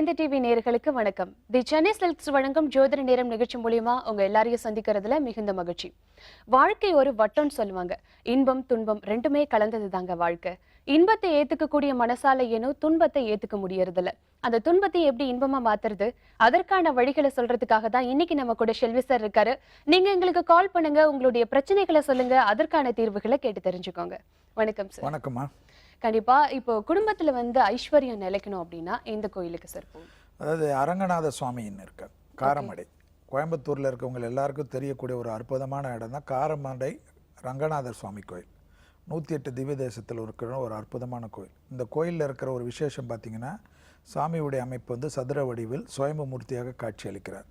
வேந்த TV நேயர்களுக்கு வணக்கம். தி Chennai silks வழங்கும் ஜோதிட நேரம் நிகழ்ச்சி மூலியமா உங்க எல்லாரையும் சந்திக்கிறதுல மிகுந்த மகிழ்ச்சி. வாழ்க்கை ஒரு வட்டம்னு சொல்லுவாங்க. இன்பம் துன்பம் ரெண்டுமே கலந்தது தாங்க வாழ்க்கை. இன்பத்தை ஏத்துக்கக்கூடிய மனசால ஏனும் துன்பத்தை ஏத்துக்க முடியறதில்ல. அந்த துன்பத்தை எப்படி இன்பமா மாத்துறது, அதற்கான வழிகளை சொல்றதுக்காக தான் இன்னைக்கு நம்ம கூட ஷெல்வி சார் இருக்காரு. நீங்க எங்களுக்கு கால் பண்ணுங்க, உங்களுடைய பிரச்சனைகளை சொல்லுங்க, அதற்கான தீர்வுகளை கேட்டு தெரிஞ்சுக்கோங்க. வணக்கம் சார். வணக்கம்மா. கண்டிப்பா இப்போ குடும்பத்துல ஐஸ்வர்யம் நிலைக்கணும் அப்படின்னா எந்த கோயிலுக்கு சார் போகும்? அதாவது அரங்கநாத சுவாமின்னு இருக்கார் காரமடை. கோயம்புத்தூர்ல இருக்கவங்க எல்லாருக்கும் தெரியக்கூடிய ஒரு அற்புதமான இடம் தான் காரமடை ரங்கநாதர் சுவாமி கோயில். 108 திவ்ய தேசத்தில் இருக்கிற ஒரு அற்புதமான கோயில். இந்த கோயிலில் இருக்கிற ஒரு விசேஷம் பார்த்தீங்கன்னா, சாமியுடைய அமைப்பு சதுர வடிவில் சுயம்பு மூர்த்தியாக காட்சி அளிக்கிறார்.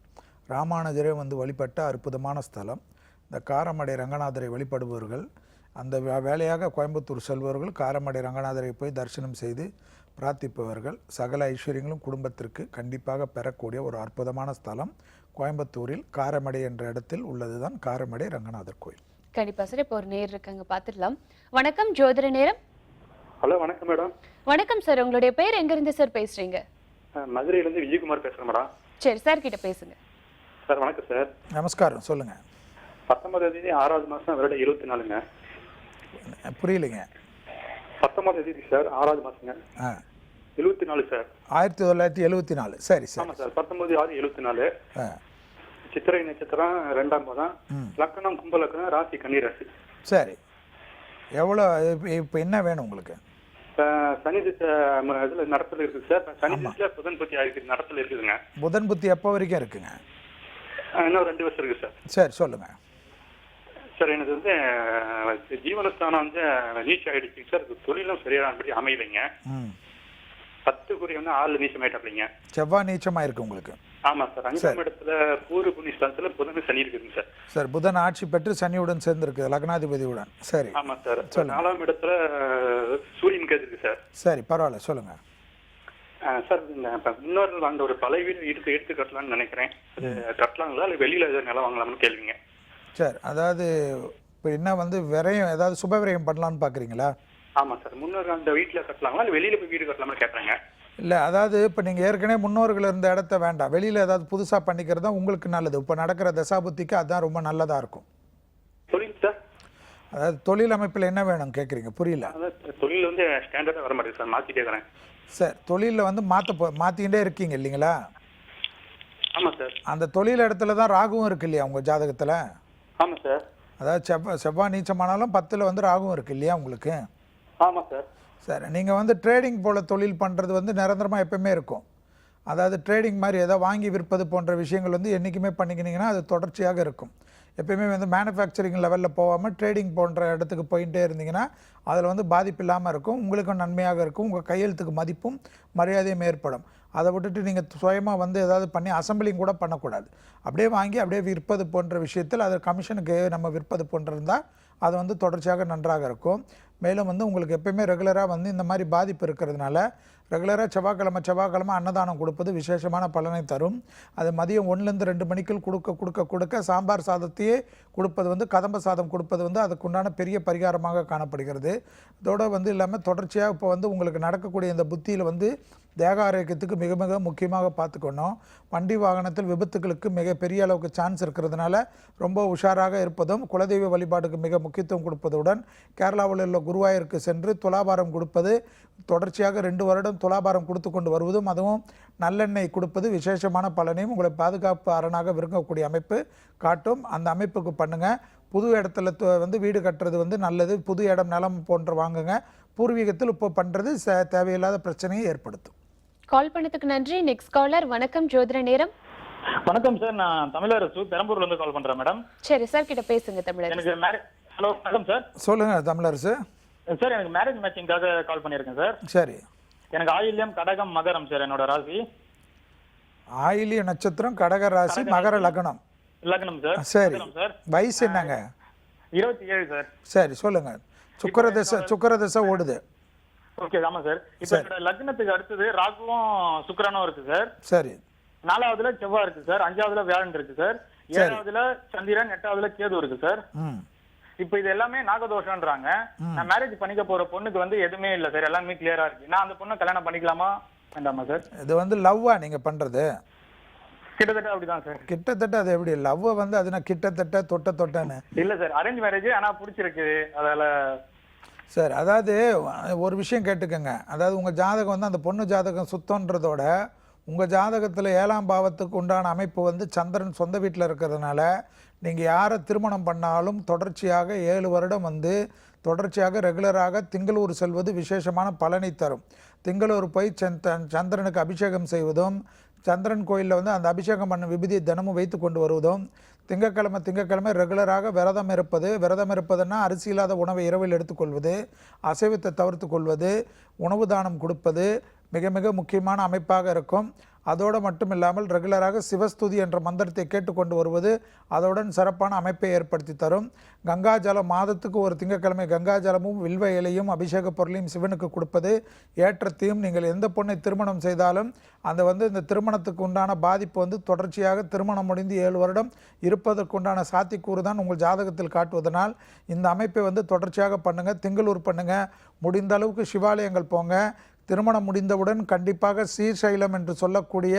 ராமானுஜரே வழிபட்ட அற்புதமான ஸ்தலம். இந்த காரமடை ரங்கநாதரை வழிபடுபவர்கள் அந்த வேலையாக கோயம்புத்தூர் செல்பவர்கள் காரமடை ரங்கநாதரை போய் தரிசனம் செய்து பிரார்த்திப்பவர்கள் சகல ஐஸ்வர்யங்களும் குடும்பத்திற்கு கண்டிப்பாக பெறக்கூடிய ஒரு அற்புதமான ஸ்தலம் கோயம்புத்தூரில் காரமடை என்ற இடத்தில் உள்ளதுதான் காரமடை ரங்கநாதர் கோயில். கண்டிப்பா சார். இப்போ ஒரு நேர் இருக்காங்க, பார்த்துடலாம். வணக்கம், ஜோதிட நேரம். ஹலோ, வணக்கம் மேடம். வணக்கம் சார். உங்களுடைய பேர் எங்க இருந்து சார் பேசுறீங்க? மதுரையிலிருந்து விஜயகுமார் பேசுறேன் மேடம். சரி சார், கிட்ட பேசுங்க. சார் வணக்கம் சார். நமஸ்காரம், சொல்லுங்க. 19ஆம் தேதி 6வது மாசம் வருடம் 24ங்க. புரியலைங்க. 19ஆம் தேதி சார் 6வது மாசங்க. 74 சார். 1974. சரி சார். ஆமா சார். 19/6/74. சித்திரை நட்சத்திரம் 2ஆம் பாதம். லக்னம் கும்ப லக்னம், ராசி கன்னி ராசி. சரி. எவ்வளோ இப்போ என்ன வேணும் உங்களுக்கு? சனி திசை இதுல நடத்தல இருக்குது சார். சனி திசையில புதன் புத்தி ஆயிருக்கு, நடத்தல இருக்குதுங்க. புதன் புத்தி எப்போ வரைக்கும் இருக்குங்க? இன்னும் 2 வருஷம் இருக்கு சார். சரி, சொல்லுங்க சார். எனக்கு ஜீவனஸ்தானம் நீச்சம் ஆயிடுச்சு சார். தொழிலும் சரியானபடி அமையலைங்க. 10 குறி 6 நீச்சம் ஆயிட்டாப்லைங்க. செவ்வாய் நீச்சமா இருக்கு உங்களுக்கு? ஆமா சார். 5ஆம் இடத்துல பூர்வ புண்ணிய ஸ்தானத்துல புதன் சனி இருக்குங்க சார். சார், புதன் ஆட்சி பெற்று சனியுடன் சேர்ந்து இருக்கு, லக்னாதிபதியுடன். சரி. ஆமா சார். 4ஆம் இடத்துல சூரியன் கேது இருக்கு சார். சரி, பரவாயில்ல, சொல்லுங்க சார். முன்னோர்கள் அந்த ஒரு பழைய வீடு எடுத்து கட்டலாம்னு நினைக்கிறேன். கட்டலாங்களா இல்ல வெளியில ஏதாவது நிலம் வாங்கலாம்னு கேள்விங்க. சார், அதாவது இப்போ என்ன விரயம் ஏதாவது சுப விரயம் பண்ணலான்னு பார்க்குறீங்களா? ஆமாம் சார். முன்னோர்கள் அந்த வீட்டில் கட்டலாங்களா இல்லை வெளியில் போய் வீடு கட்டலாம்னு கேட்குறாங்க. இல்லை, அதாவது இப்போ நீங்கள் ஏற்கனவே முன்னோர்கள் இருந்த இடத்த வேண்டாம், வெளியில் ஏதாவது புதுசாக பண்ணிக்கிறது தான் உங்களுக்கு நல்லது. இப்போ நடக்கிற தசாபுத்திக்கு அதுதான் ரொம்ப நல்லதாக இருக்கும். தொழில் சார், அதாவது தொழில் அமைப்பில் என்ன வேணும் கேட்குறீங்க? புரியல. தொழில் ஸ்டாண்டர்டாக வர மாட்டேங்குது சார், மாற்றிட்டே இருக்கிறேன் சார். தொழிலில் மாற்றிக்கிட்டே இருக்கீங்க இல்லைங்களா? ஆமாம் சார். அந்த தொழில் இடத்துல தான் ராகுவும் இருக்கு இல்லையா உங்கள் ஜாதகத்தில்? ஆமாம் சார். அதாவது செவ்வாய் நீச்சமானாலும் 10ல் ராகுவும் இருக்கு இல்லையா உங்களுக்கு? ஆமாம் சார். சார், நீங்கள் ட்ரேடிங் போல் தொழில் பண்ணுறது நிரந்தரமாக எப்பவுமே இருக்கும். அதாவது ட்ரேடிங் மாதிரி ஏதோ வாங்கி விற்பது போன்ற விஷயங்கள் என்றைக்குமே பண்ணிக்கினீங்கன்னா அது தொடர்ச்சியாக இருக்கும். எப்பயுமே மேனுஃபேக்சரிங் லெவலில் போகாமல் ட்ரேடிங் போன்ற இடத்துக்கு போயிட்டே இருந்தீங்கன்னா அதில் பாதிப்பு இல்லாமல் இருக்கும், உங்களுக்கும் நன்மையாக இருக்கும், உங்கள் கையெழுத்துக்கு மதிப்பும் மரியாதையும் ஏற்படும். அதை விட்டுட்டு நீங்கள் சுயமாக ஏதாவது பண்ணி அசம்பிளிங் கூட பண்ணக்கூடாது. அப்படியே வாங்கி அப்படியே விற்பது போன்ற விஷயத்தில் அது கமிஷனுக்கு நம்ம விற்பது போன்ற இருந்தால் அது தொடர்ச்சியாக நன்றாக இருக்கும். மேலும் உங்களுக்கு எப்பயுமே ரெகுலராக இந்த மாதிரி பாதிப்பு இருக்கிறதுனால ரெகுலராக செவ்வாய்க்கிழமை அன்னதானம் கொடுப்பது விசேஷமான பலனை தரும். அது மதியம் 1லேருந்து 2 மணிக்குள் கொடுக்க சாம்பார் சாதத்தையே கொடுப்பது கதம்ப சாதம் கொடுப்பது அதுக்குண்டான பெரிய பரிகாரமாக காணப்படுகிறது. இதோடு இல்லாமல் தொடர்ச்சியாக இப்போ உங்களுக்கு நடக்கக்கூடிய இந்த புத்தியில் தேக ஆரோக்கியத்துக்கு மிக மிக முக்கியமாக பார்த்துக்கணும். வண்டி வாகனத்தில் விபத்துகளுக்கு மிக பெரிய அளவுக்கு சான்ஸ் இருக்கிறதுனால ரொம்ப உஷாராக இருப்பதும், குலதெய்வ வழிபாடுக்கு மிக முக்கியத்துவம் கொடுப்பதுடன் கேரளாவில் உள்ள குருவாயூருக்கு சென்று துலாபாரம் கொடுப்பது, தொடர்ச்சியாக 2 வருடம் துலாபாரம் கொடுத்து கொண்டு வருவதும், அதுவும் நல்லெண்ணெய் கொடுப்பது விசேஷமான பலனையும் உங்களை பாதுகாப்பு அரணாக விரும்பக்கூடிய அமைப்பு காட்டும். அந்த அமைப்புக்கு பண்ணுங்கள். புது இடத்துல வீடு கட்டுறது நல்லது. புது இடம் நிலம் போன்ற வாங்குங்க. பூர்வீகத்தில் இப்போ பண்ணுறது தேவையில்லாத பிரச்சனையை ஏற்படுத்தும். கால் பண்ணதுக்கு நன்றி. Next caller. வணக்கம், ஜோதிட நேரம். வணக்கம் சார். நான் தமிழரசு பெரம்பூர்ல இருந்து கால் பண்றேன் மேடம். சரி சார், கிட்ட பேசுங்க. தமிழரசு. ஹலோ, வணக்கம் சார். சொல்லுங்க தமிழரசு. சார், எனக்கு மேரேஜ் மேட்சிங்காக கால் பண்ணியிருக்கேன் சார். சரி. எனக்கு ஆயில்யம் கடகம் மகரம் சார் என்னோட ராசி. ஆயில்ய நட்சத்திரம், கடக ராசி, மகர லக்னம். லக்னம் சார். சரி. வயசு என்னங்க? 27 சார். சரி, சொல்லுங்க. சுக்கிர தசை ஓடுது. ஓகே, ஆமா சார். இப்போ லக்னத்துக்கு அடுத்தது ராகுவும் சுக்கிரனும் இருக்கு சார். சரி. 4வதுல செவ்வாய் இருக்கு சார். 5வதுல வியாழன் இருக்கு சார். 7வதுல சந்திரன், 8வதுல கேது இருக்கு சார். இப்போ இது எல்லாமே நாகதோஷம்ன்றாங்க. நான் மேரேஜ் பண்ணிக்க போற பொண்ணுக்கு எதுவுமே இல்ல சார், எல்லாமே கிளியரா இருக்கு. நான் அந்த பொண்ணை கல்யாணம் பண்ணிக்கலாமா? வேண்டாமா சார்? இது வந்து லவ்வா நீங்கள் பண்ணுறது? கிட்டத்தட்ட அப்படிதான் சார். கிட்டத்தட்ட அது எப்படி லவ்வை வந்து அது நான் கிட்டத்தட்ட தொட்டன்னு இல்ல சார், அரேஞ்ச் மேரேஜ், ஆனா பிடிச்சிருக்கு அதால. சார் அதாவது ஒரு விஷயம் கேட்டுக்கங்க. அதாவது உங்கள் ஜாதகம் வந்து அந்த பொண்ணு ஜாதகம் சுத்தன்றதோட உங்கள் ஜாதகத்தில் 7ஆம் பாவத்துக்கு உண்டான அமைப்பு வந்து சந்திரன் சொந்த வீட்டில் இருக்கிறதுனால நீங்கள் யாரை திருமணம் பண்ணாலும் தொடர்ச்சியாக 7 வருடம் வந்து தொடர்ச்சியாக ரெகுலராக திங்களூர் செல்வது விசேஷமான பலனை தரும். திங்களூர் போய் சந்திரனுக்கு அபிஷேகம் செய்வதும், சந்திரன் கோயிலில் வந்து அந்த அபிஷேகம் பண்ண விபூதியை தினமும் வைத்து கொண்டு வருவதும், திங்கக்கிழமை ரெகுலராக விரதம் இருப்பதுன்னா அரிசி இல்லாத உணவை இரவில் எடுத்துக்கொள்வது, அசைவத்தை தவிர்த்து கொள்வது, உணவு தானம் கொடுப்பது மிக மிக முக்கியமான அமைப்பாக இருக்கும். அதோடு மட்டும் இல்லாமல் ரெகுலராக சிவஸ்துதி என்ற மந்திரத்தை கேட்டுக்கொண்டு வருவது அதோடன் சிறப்பான அமைப்பை ஏற்படுத்தி தரும். கங்கா ஜலம் மாதத்துக்கு ஒரு திங்கட்கிழமை கங்கா ஜலமும் வில்வ இலையும் அபிஷேக பொருளையும் சிவனுக்கு கொடுப்பது ஏற்றத்தையும். நீங்கள் எந்த பொண்ணை திருமணம் செய்தாலும் அந்த வந்து இந்த திருமணத்துக்கு உண்டான பாதிப்பு வந்து தொடர்ச்சியாக திருமணம் முடிந்து 7 வருடம் இருப்பதற்குண்டான சாத்தியக்கூறு தான் உங்கள் ஜாதகத்தில் காட்டுவதனால் இந்த அமைப்பை வந்து தொடர்ச்சியாக பண்ணுங்கள். திங்களூர் பண்ணுங்கள். முடிந்த அளவுக்கு சிவாலயங்கள் போங்க. திருமணம் முடிந்தவுடன் கண்டிப்பாக ஸ்ரீசைலம் என்று சொல்லக்கூடிய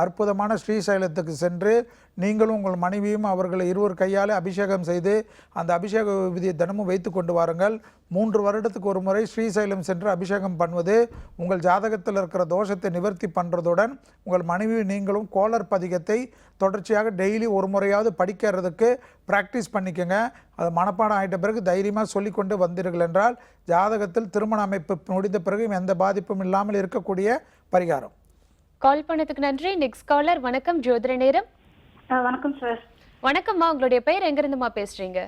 அற்புதமான ஸ்ரீசைலத்துக்கு சென்று நீங்களும் உங்கள் மனைவியும் அவர்களை இருவர் கையால் அபிஷேகம் செய்து அந்த அபிஷேக விதியை தினமும் வைத்து கொண்டு வாருங்கள். 3 வருடத்துக்கு ஒரு முறை ஸ்ரீசைலம் சென்று அபிஷேகம் பண்ணுவது உங்கள் ஜாதகத்தில் இருக்கிற தோஷத்தை நிவர்த்தி பண்ணுறதுடன் உங்கள் மனைவி நீங்களும் கோளர் பதிகத்தை தொடர்ச்சியாக டெய்லி ஒரு முறையாவது படிக்கிறதுக்கு ப்ராக்டிஸ் பண்ணிக்கோங்க. அது மனப்பாடம் ஆகிட்ட பிறகு தைரியமாக சொல்லிக்கொண்டு வந்தீர்கள் என்றால் ஜாதகத்தில் திருமண அமைப்பு முடிந்த பிறகு எந்த பாதிப்பும் இல்லாமல் இருக்கக்கூடிய பரிகாரம். கால் பண்ணதுக்கு நன்றி. Next caller. வணக்கம், ஜோதிட நேரம். வணக்கம் சார். வணக்கம்மா, உங்களுடைய பெயர் எங்க இருந்துமா பேசுறீங்க?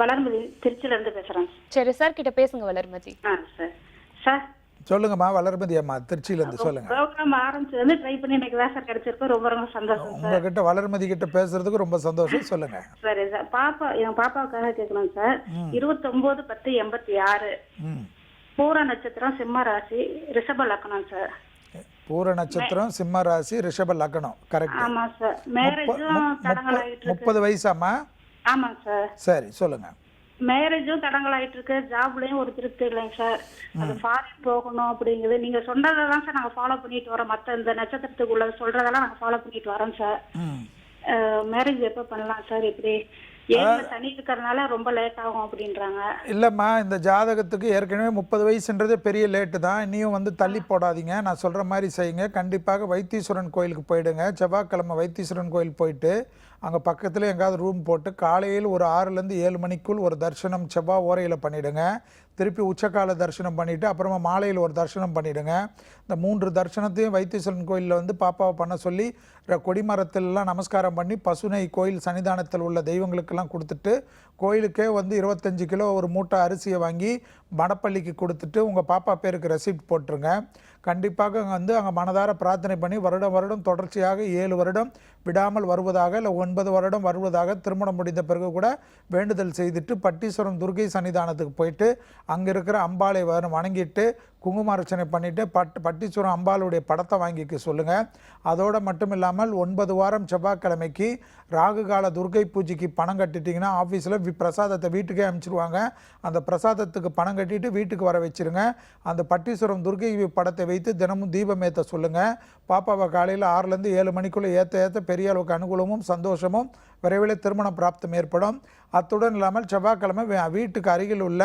வளர்மதி, திருச்சியில இருந்து பேசுறேன். சரி சார் கிட்ட பேசுங்க வளர்மதி. சார் சார் சொல்லுங்கம்மா. வளர்மதி அம்மா திருச்சியிலேருந்து சொல்லுங்க. ப்ரோக்ராம் ஆரம்பிச்சது ட்ரை பண்ணி எனக்கு தான் சார் கிடைச்சிருக்கு. ரொம்ப ரொம்ப சந்தோஷம் சார். உங்ககிட்ட வளர்மதி கிட்ட பேசுறதுக்கு ரொம்ப சந்தோஷம். சொல்லுங்க. சரி சார், என் பாப்பாவுக்காக கேட்கணும் சார். 29/10/86 பூர நட்சத்திரம், சிம்ம ராசி, ரிஷப லக்னம் சார். பூர நட்சத்திரம், சிம்ம ராசி, ரிஷப லக்னம். கரெக்ட். ஆமா சார். மேரேஜும் தடங்கள் ஆயிட்டு இருக்கு. 30 வயசாமா? ஆமா சார். சரி சொல்லுங்க. மேரேஜும் தடங்கள் ஆயிட்டு இருக்கு. ஜாப்லயும் ஒரு திருப்தி இல்லைங்க சார். அது ஃபாரின் போகணும் அப்படிங்குது. நீங்க சொன்னதான் சார் நாங்க ஃபாலோ பண்ணிட்டு வரோம். மத்த இந்த நட்சத்திரத்துக்குள்ள சொல்றதெல்லாம் நாங்க ஃபாலோ பண்ணிட்டு வரோம் சார். மேரேஜ் எப்ப பண்ணலாம் சார்? இப்படி தனி இருக்கிறதுனால ரொம்ப லேட் ஆகும் அப்படின்றாங்க. இல்லைம்மா, இந்த ஜாதகத்துக்கு ஏற்கனவே 30 வயசுன்றதே பெரிய லேட்டு தான். இன்னும் வந்து தள்ளி போடாதீங்க. நான் சொல்கிற மாதிரி செய்யுங்க. கண்டிப்பாக வைத்தீஸ்வரன் கோயிலுக்கு போயிடுங்க. செவ்வாய்க்கிழமை வைத்தீஸ்வரன் கோயில் போயிட்டு அங்கே பக்கத்தில் எங்காவது ரூம் போட்டு காலையில் ஒரு 6லேருந்து 7 மணிக்குள் ஒரு தரிசனம் செவ்வாய் ஓரையில் பண்ணிவிடுங்க. திருப்பி உச்சக்கால தரிசனம் பண்ணிவிட்டு அப்புறமா மாலையில் ஒரு தரிசனம் பண்ணிவிடுங்க. இந்த 3 தரிசனத்தையும் வைத்தீஸ்வரன் கோயிலில் வந்து பாப்பாவை பண்ண சொல்லி கொடிமரத்திலலாம் நமஸ்காரம் பண்ணி பசுனை கோயில் சன்னிதானத்தில் உள்ள தெய்வங்களுக்கெல்லாம் கொடுத்துட்டு கோயிலுக்கே வந்து 25 கிலோ ஒரு மூட்டை அரிசியை வாங்கி மடப்பள்ளிக்கு கொடுத்துட்டு உங்கள் பாப்பா பேருக்கு ரெசிப்ட் போட்டுருங்க. கண்டிப்பாக வந்து அங்கே மனதார பிரார்த்தனை பண்ணி வருடம் தொடர்ச்சியாக 7 வருடம் விடாமல் வருவதாக, இல்லை 9 வருடம் வருவதாக திருமணம் முடிந்த பிறகு கூட வேண்டுதல் செய்துட்டு பட்டீஸ்வரம் துர்கை சன்னிதானத்துக்கு போயிட்டு அங்கே இருக்கிற அம்பாளை வணங்கிட்டு குங்குமார்ச்சனை பண்ணிவிட்டு பட்டீஸ்வரம் அம்பாளுடைய படத்தை வாங்கிக்க சொல்லுங்கள். அதோடு மட்டும் இல்லாமல் 9 வாரம் செவ்வாய்க்கிழமைக்கு ராகு கால துர்கை பூஜைக்கு பணம் கட்டிட்டிங்கன்னா ஆஃபீஸில் பிரசாதத்தை வீட்டுக்கே அனுப்பிச்சிடுவாங்க. அந்த பிரசாதத்துக்கு பணம் கட்டிட்டு வீட்டுக்கு வர வச்சுருங்க. அந்த பட்டீஸ்வரம் துர்கை படத்தை வைத்து தினமும் தீபம் ஏற்ற சொல்லுங்கள். பாப்பாவை காலையில் 6லேருந்து 7 மணிக்குள்ளே ஏற்ற பெரிய அளவுக்கு அனுகூலமும் சந்தோஷமும் விரைவில் திருமண பிராப்தம் ஏற்படும். அத்துடன் இல்லாமல் செவ்வாய்க்கிழமை வீட்டுக்கு அருகில் உள்ள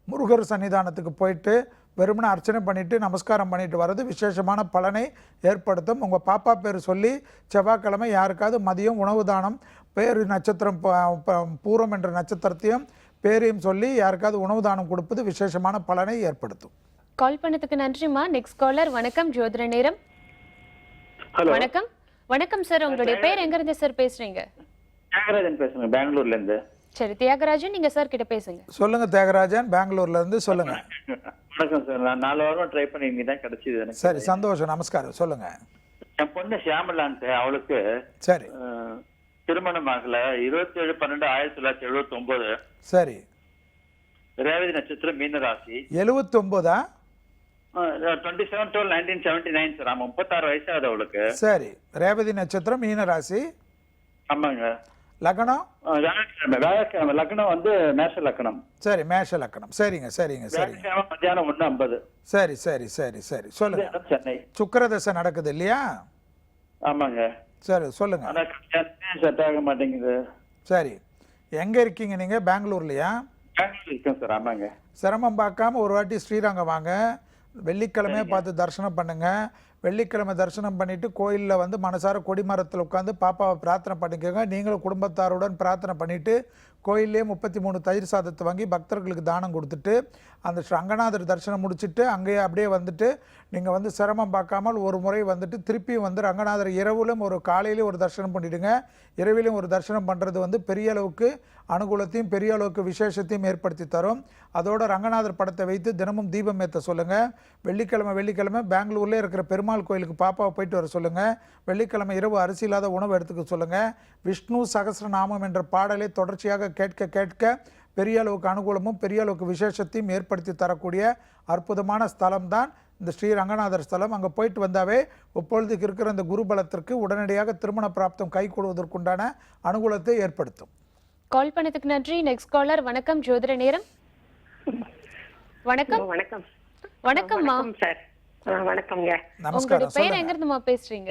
முருகர் சன்னிதானத்துக்கு போயிட்டு வெறுமனை அர்ச்சனை பண்ணிவிட்டு நமஸ்காரம் பண்ணிட்டு வர்றது விசேஷமான பலனை ஏற்படுத்தும். உங்கள் பாப்பா பேர் சொல்லி செவ்வாய்க்கிழமை யாருக்காவது மதியம் உணவு தானம், பேர் நட்சத்திரம் பூரம் என்ற நட்சத்திரத்தையும் பேரையும் சொல்லி யாருக்காவது உணவு தானம் கொடுப்பது விசேஷமான பலனை ஏற்படுத்தும். கால் பண்ணதுக்கு நன்றிமா. Next caller. வணக்கம், ஜோதிட நேரம். வணக்கம். வணக்கம் சார், உங்களுடைய பேர் எங்க இருந்து சார் பேசுறீங்க? தியாகராஜன் பேசுறேன், பெங்களூர்ல இருந்து. சரி தியாகராஜன், நீங்க சார் கிட்ட பேசுங்க. சொல்லுங்க தியாகராஜன், பெங்களூர்ல இருந்து சொல்லுங்க. வணக்கம் சார், நான் 4 வாரமா ட்ரை பண்ணி தான் கிடைச்சது எனக்கு. சரி சந்தோஷம், நமஸ்காரம். சொல்லுங்க. என் பொண்ணு ஷியாமலான்ட்டு, அவளுக்கு சரி திருமணம் ஆகல. 27/12/1979. சரி. ரேவதி நட்சத்திரம், மீன ராசி. 79ஆ? 27/12/1979 சார். ஆமா, 36 வயசாகுது அவளுக்கு. சரி. ரேவதி நட்சத்திரம், மீன ராசி. ஆமாங்க. லக்னம் வியாழக்கிழமை லக்னம் வந்து மேஷ லக்னம். சரி, மேஷ லக்னம். சரிங்க சரிங்க சரிங்க. வியாழக்கிழமை மத்தியானம் 1:50. சரி சரி சரி சரி சொல்லுங்க. சென்னை. சுக்கிரதசை நடக்குது இல்லையா? ஆமாங்க. சரி சொல்லுங்க. ஆனா செட் ஆக மாட்டேங்குது. சரி, எங்க இருக்கீங்க நீங்க? பெங்களூர்லயா? பெங்களூர் இருக்கேன் சார். ஆமாங்க. சிரமம் பார்க்காம ஒரு வாட்டி ஸ்ரீரங்கம் வாங்க. வெள்ளிக்கிழமையே பார்த்து தரிசனம் பண்ணுங்க. வெள்ளிக்கிழமை தரிசனம் பண்ணிட்டு கோயிலில் வந்து மனசார கொடிமரத்தில் உட்காந்து பாப்பாவை பிரார்த்தனை பண்ணிக்கோங்க. நீங்களும் குடும்பத்தாருடன் பிரார்த்தனை பண்ணிட்டு கோயிலே 33 தயிர் சாதத்தை வாங்கி பக்தர்களுக்கு தானம் கொடுத்துட்டு அந்த ரங்கநாதர் தரிசனம் முடிச்சுட்டு அங்கேயே அப்படியே வந்துட்டு நீங்கள் வந்து சிரமம் பார்க்காமல் ஒரு முறை வந்துட்டு திருப்பியும் வந்து ரங்கநாதர் இரவிலும் ஒரு காலையிலையும் ஒரு தரிசனம் பண்ணிவிடுங்க. இரவிலும் ஒரு தரிசனம் பண்ணுறது வந்து பெரிய அளவுக்கு அனுகூலத்தையும் பெரிய அளவுக்கு விசேஷத்தையும் ஏற்படுத்தி தரும். அதோட ரங்கநாதர் படத்தை வைத்து தினமும் தீபம் ஏற்ற சொல்லுங்கள். வெள்ளிக்கிழமை பெங்களூர்லேயே இருக்கிற பெருமாள் கோயிலுக்கு பாப்பாவை போயிட்டு வர சொல்லுங்கள். வெள்ளிக்கிழமை இரவு அரிசி இல்லாத உணவு எடுத்துக்க சொல்லுங்கள். விஷ்ணு சகஸ்ரநாமம் என்ற பாடலை தொடர்ச்சியாக கேட்க கேட்க பெரிய அளவுக்கு அனுகூலமும் பெரிய அளவுக்கு விசேஷத்தையும் ஏற்படுத்தி தரக்கூடிய அற்புதமான ஸ்தலம் தான் இந்த ஸ்ரீ ரங்கநாதர் ஸ்தலம். அங்கே போயிட்டு வந்தாவே இப்பொழுதுக்கு இருக்கிற இந்த குருபலத்திற்கு உடனடியாக திருமண பிராப்தம் கை கொடுவதற்குண்டான அனுகூலத்தை ஏற்படுத்தும். கால் பண்ணதுக்கு நன்றி. Next caller. வணக்கம், ஜோதிட நேரம். வணக்கம். வணக்கம் வணக்கம்மா. சார். வணக்கம்ங்க. உங்களுடைய நமஸ்காரம். பேர் எங்க இருந்துமா பேசுறீங்க?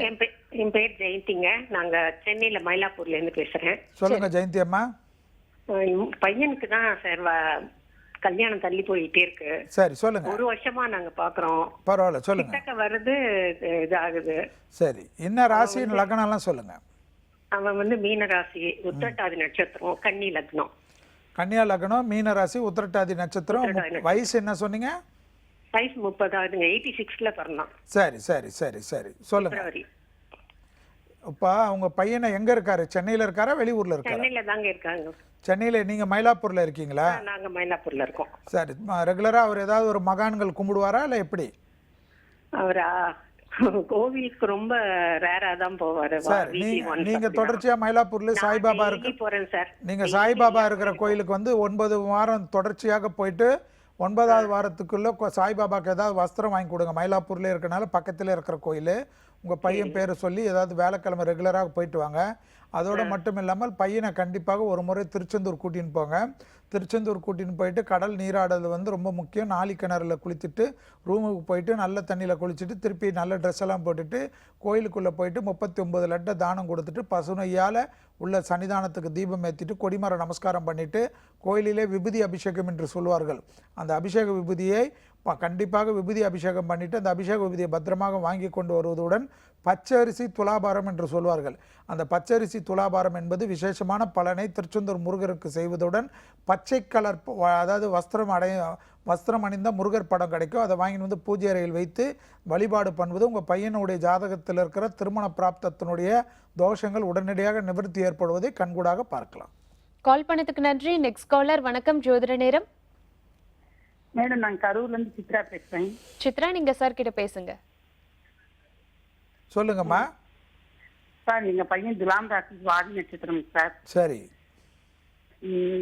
என் பேர் ஜெயந்திங்க. நாங்க சென்னையில மயிலாப்பூர்ல இருந்து பேசுறேன். சொல்லுங்க ஜெயந்தி அம்மா. பையனுக்கு தான் சார் கல்யாணம் தள்ளி போயிட்டே இருக்கு. சரி சொல்லுங்க. 1 வருஷமா நாங்க பாக்குறோம். பரவாயில்ல சொல்லுங்க. கிட்டக்க வருது, இதாகுது. சரி, என்ன ராசி லக்னம் எல்லாம் சொல்லுங்க. அவன் வந்து மீன ராசி, உத்திரட்டாதி நட்சத்திரம், கன்னி லக்னம். கன்னியா லக்னம், மீன ராசி, உத்திரட்டாதி நட்சத்திரம். வயசு என்ன சொன்னீங்க? வயசு 30 86ல பிறந்தான். சரி சரி சரி சரி சொல்லுங்க. பிப்ரவரி. இப்போ உங்க பையனை எங்க இருக்காரு? சென்னையில இருக்காரா வெளியூர்ல இருக்காரா? சென்னையில தாங்க இருக்காங்க. சென்னையில நீங்க மயிலாப்பூர்ல இருக்கீங்களா? நாங்க மயிலாப்பூர்ல இருக்கோம். சரி, ரெகுலரா அவர் ஏதாவது ஒரு மகான்கள் கும்பிடுவாரா இல்ல எப்படி? அவரா கோவிலுக்கு ரொம்ப ரேரா தான் போவாரு. சார் நீங்க தொடர்ச்சியா மயிலாப்பூர்ல சாய்பாபா இருக்கு போறேன் சார். நீங்க சாய்பாபா இருக்கிற கோயிலுக்கு வந்து 9 வாரம் தொடர்ச்சியாக போயிட்டு 9வது வாரத்துக்குள்ள சாய்பாபாக்கு ஏதாவது வஸ்திரம் வாங்கி கொடுங்க. மயிலாப்பூர்ல இருக்கனால பக்கத்துல இருக்கிற கோயில். உங்க பையன் பேரை சொல்லி ஏதாவது வேலைக்கிழமை ரெகுலராக போயிட்டு வாங்க. அதோடு மட்டும் இல்லாமல் பையனை கண்டிப்பாக ஒரு முறை திருச்செந்தூர் கூட்டின்னு போங்க. திருச்செந்தூர் கூட்டின்னு போயிட்டு கடல் நீராடுறது வந்து ரொம்ப முக்கியம். நாளி கிணறுல குளித்துட்டு ரூமுக்கு போயிட்டு நல்ல தண்ணியில் குளிச்சுட்டு திருப்பி நல்ல ட்ரெஸ் எல்லாம் போட்டுட்டு கோயிலுக்குள்ளே போயிட்டு 39 லட்டை தானம் கொடுத்துட்டு பசுனையால் உள்ள சன்னிதானத்துக்கு தீபம் ஏற்றிட்டு கொடிமர நமஸ்காரம் பண்ணிவிட்டு கோயிலிலே விபூதி அபிஷேகம் என்று சொல்வார்கள். அந்த அபிஷேக விபூதியை கண்டிப்பாக விபூதி அபிஷேகம் பண்ணிவிட்டு அந்த அபிஷேக விபூதியை பத்திரமாக வாங்கி கொண்டு வருவதுடன் பச்சரிசி துலாபாரம் என்று சொல்வார்கள். அந்த பச்சரிசி துலாபாரம் என்பது விசேஷமான பலனை திருச்செந்தூர் முருகருக்கு செய்வதுடன் பச்சை கலர் அதாவது வஸ்திரம் அணிந்த முருகர் படம் கிடைக்கும். அதை வாங்கி வந்து பூஜை அறையில் வைத்து வழிபாடு பண்ணுவது உங்கள் பையனுடைய ஜாதகத்தில் இருக்கிற திருமண பிராப்தத்தினுடைய தோஷங்கள் உடனடியாக நிவர்த்தி ஏற்படுவதை கண்கூடாக பார்க்கலாம். கால் பண்ணதுக்கு நன்றி. Next caller. வணக்கம், ஜோதிட நேரம். மேடம், நான் கரூர்ல இருந்து சித்ரா பேசுறேன். சித்ரா, நீங்க சார் கிட்ட பேசுங்க. சொல்லுங்கம்மா. சார், எங்க பையன் துலாம் ராசி சுவாதி நட்சத்திரம் சார். சரி.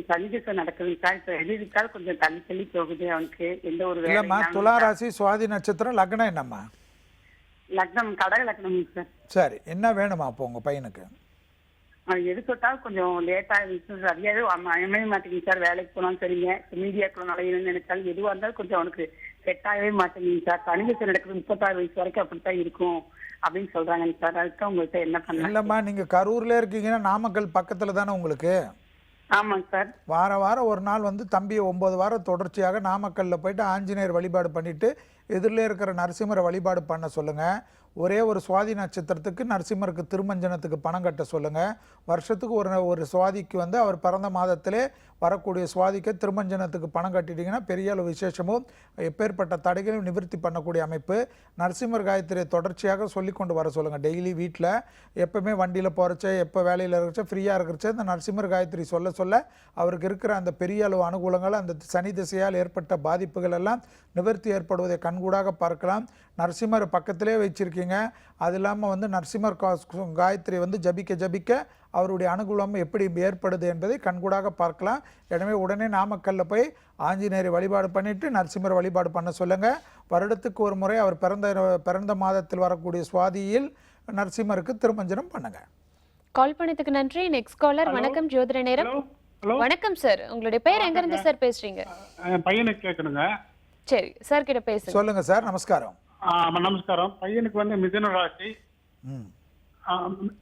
சந்திசம் நடக்குதுங்க சார். இப்ப எதிர்கால கொஞ்சம் தள்ளி போகுது. அவனுக்கு எந்த ஒரு இல்லம்மா, துலா ராசி சுவாதி நட்சத்திரம். லக்னம் என்னம்மா? லக்னம் கடக லக்னம் சார். சரி, என்ன வேணுமா அப்போ உங்க பையனுக்கு? அவன் எது தொட்டாலும் கொஞ்சம் லேட்டா சரியாவே அமைய மாட்டேங்குது சார். வேலைக்கு போனாலும் சரிங்க, மீடியாக்குள்ள நுழையணும்னு நினைச்சாலும் எதுவா இருந்தாலும் கொஞ்சம் அவனுக்கு செட் ஆகவே மாட்டேங்குது சார். சனிதசை நடக்குது 36 வயசு வரைக்கும் அப்படித்தான் இருக்கும் அப்படின்னு சொல்றாங்க சார். அதுக்கு உங்கள்கிட்ட என்ன பண்ணலாம்? இல்லம்மா, நீங்க கரூர்ல இருக்கீங்கன்னா நாமக்கல் பக்கத்துல தானே உங்களுக்கு? ஆமாங்க சார். வாரம் ஒரு நாள் வந்து தம்பியை 9 வாரம் தொடர்ச்சியாக நாமக்கல்ல போயிட்டு ஆஞ்சநேயர் வழிபாடு பண்ணிட்டு எதிரில் இருக்கிற நரசிம்மரை வழிபாடு பண்ண சொல்லுங்க. ஒரே ஒரு சுவாதி நட்சத்திரத்துக்கு நரசிம்மருக்கு திருமஞ்சனத்துக்கு பணம் கட்ட சொல்லுங்க. வருஷத்துக்கு ஒரு சுவாதிக்கு வந்து அவர் பிறந்த மாதத்திலே வரக்கூடிய சுவாதிக்கு திருமஞ்சனத்துக்கு பணம் கட்டிட்டீங்கன்னா பெரிய அளவு விசேஷமும் எப்பேற்பட்ட தடைகளையும் நிவர்த்தி பண்ணக்கூடிய அமைப்பு. நரசிம்மர் காயத்ரியை தொடர்ச்சியாக சொல்லி கொண்டு வர சொல்லுங்கள். டெய்லி வீட்டில் எப்போவுமே வண்டியில் போகிறச்ச எப்போ வேலையில் இருக்கிறச்ச ஃப்ரீயாக இருக்கிறச்ச இந்த நரசிம்மர் காயத்ரி சொல்ல அவருக்கு இருக்கிற அந்த பெரிய அளவு அனுகூலங்கள் அந்த சனி திசையால் ஏற்பட்ட பாதிப்புகள் எல்லாம் நிவர்த்தி ஏற்படுவதை கண்கூடாக பார்க்கலாம். நரசிம்மர் பக்கத்திலே வச்சுருக்கீங்க. அது இல்லாமல் வந்து நரசிம்மர் காயத்ரி வந்து ஜபிக்க அவருடைய அனுகூலம் எப்படி ஏற்படுது என்பதை கண்கூடாக பார்க்கலாம். எனவே உடனே நாமக்கல்ல போய் ஆஞ்சநேயரை வழிபாடு பண்ணிவிட்டு நரசிம்மர் வழிபாடு பண்ண சொல்லுங்கள். வருடத்துக்கு ஒரு முறை அவர் பிறந்த மாதத்தில் வரக்கூடிய சுவாதியில் நரசிம்மருக்கு திருமஞ்சனம் பண்ணுங்க. கால் பண்ணதுக்கு நன்றி. Next caller. வணக்கம் ஜோதிட நேரம். ஹலோ, வணக்கம் சார், உங்களுடைய பேர் எங்க இருந்து சார் பேசுறீங்க? என் பையனுக்கு கேட்கணுங்க. சரி சார் கிட்ட பேசுங்க. சொல்லுங்க சார். நமஸ்காரம். நமஸ்காரம். பையனுக்கு வந்து மிதுன ராசி, ம்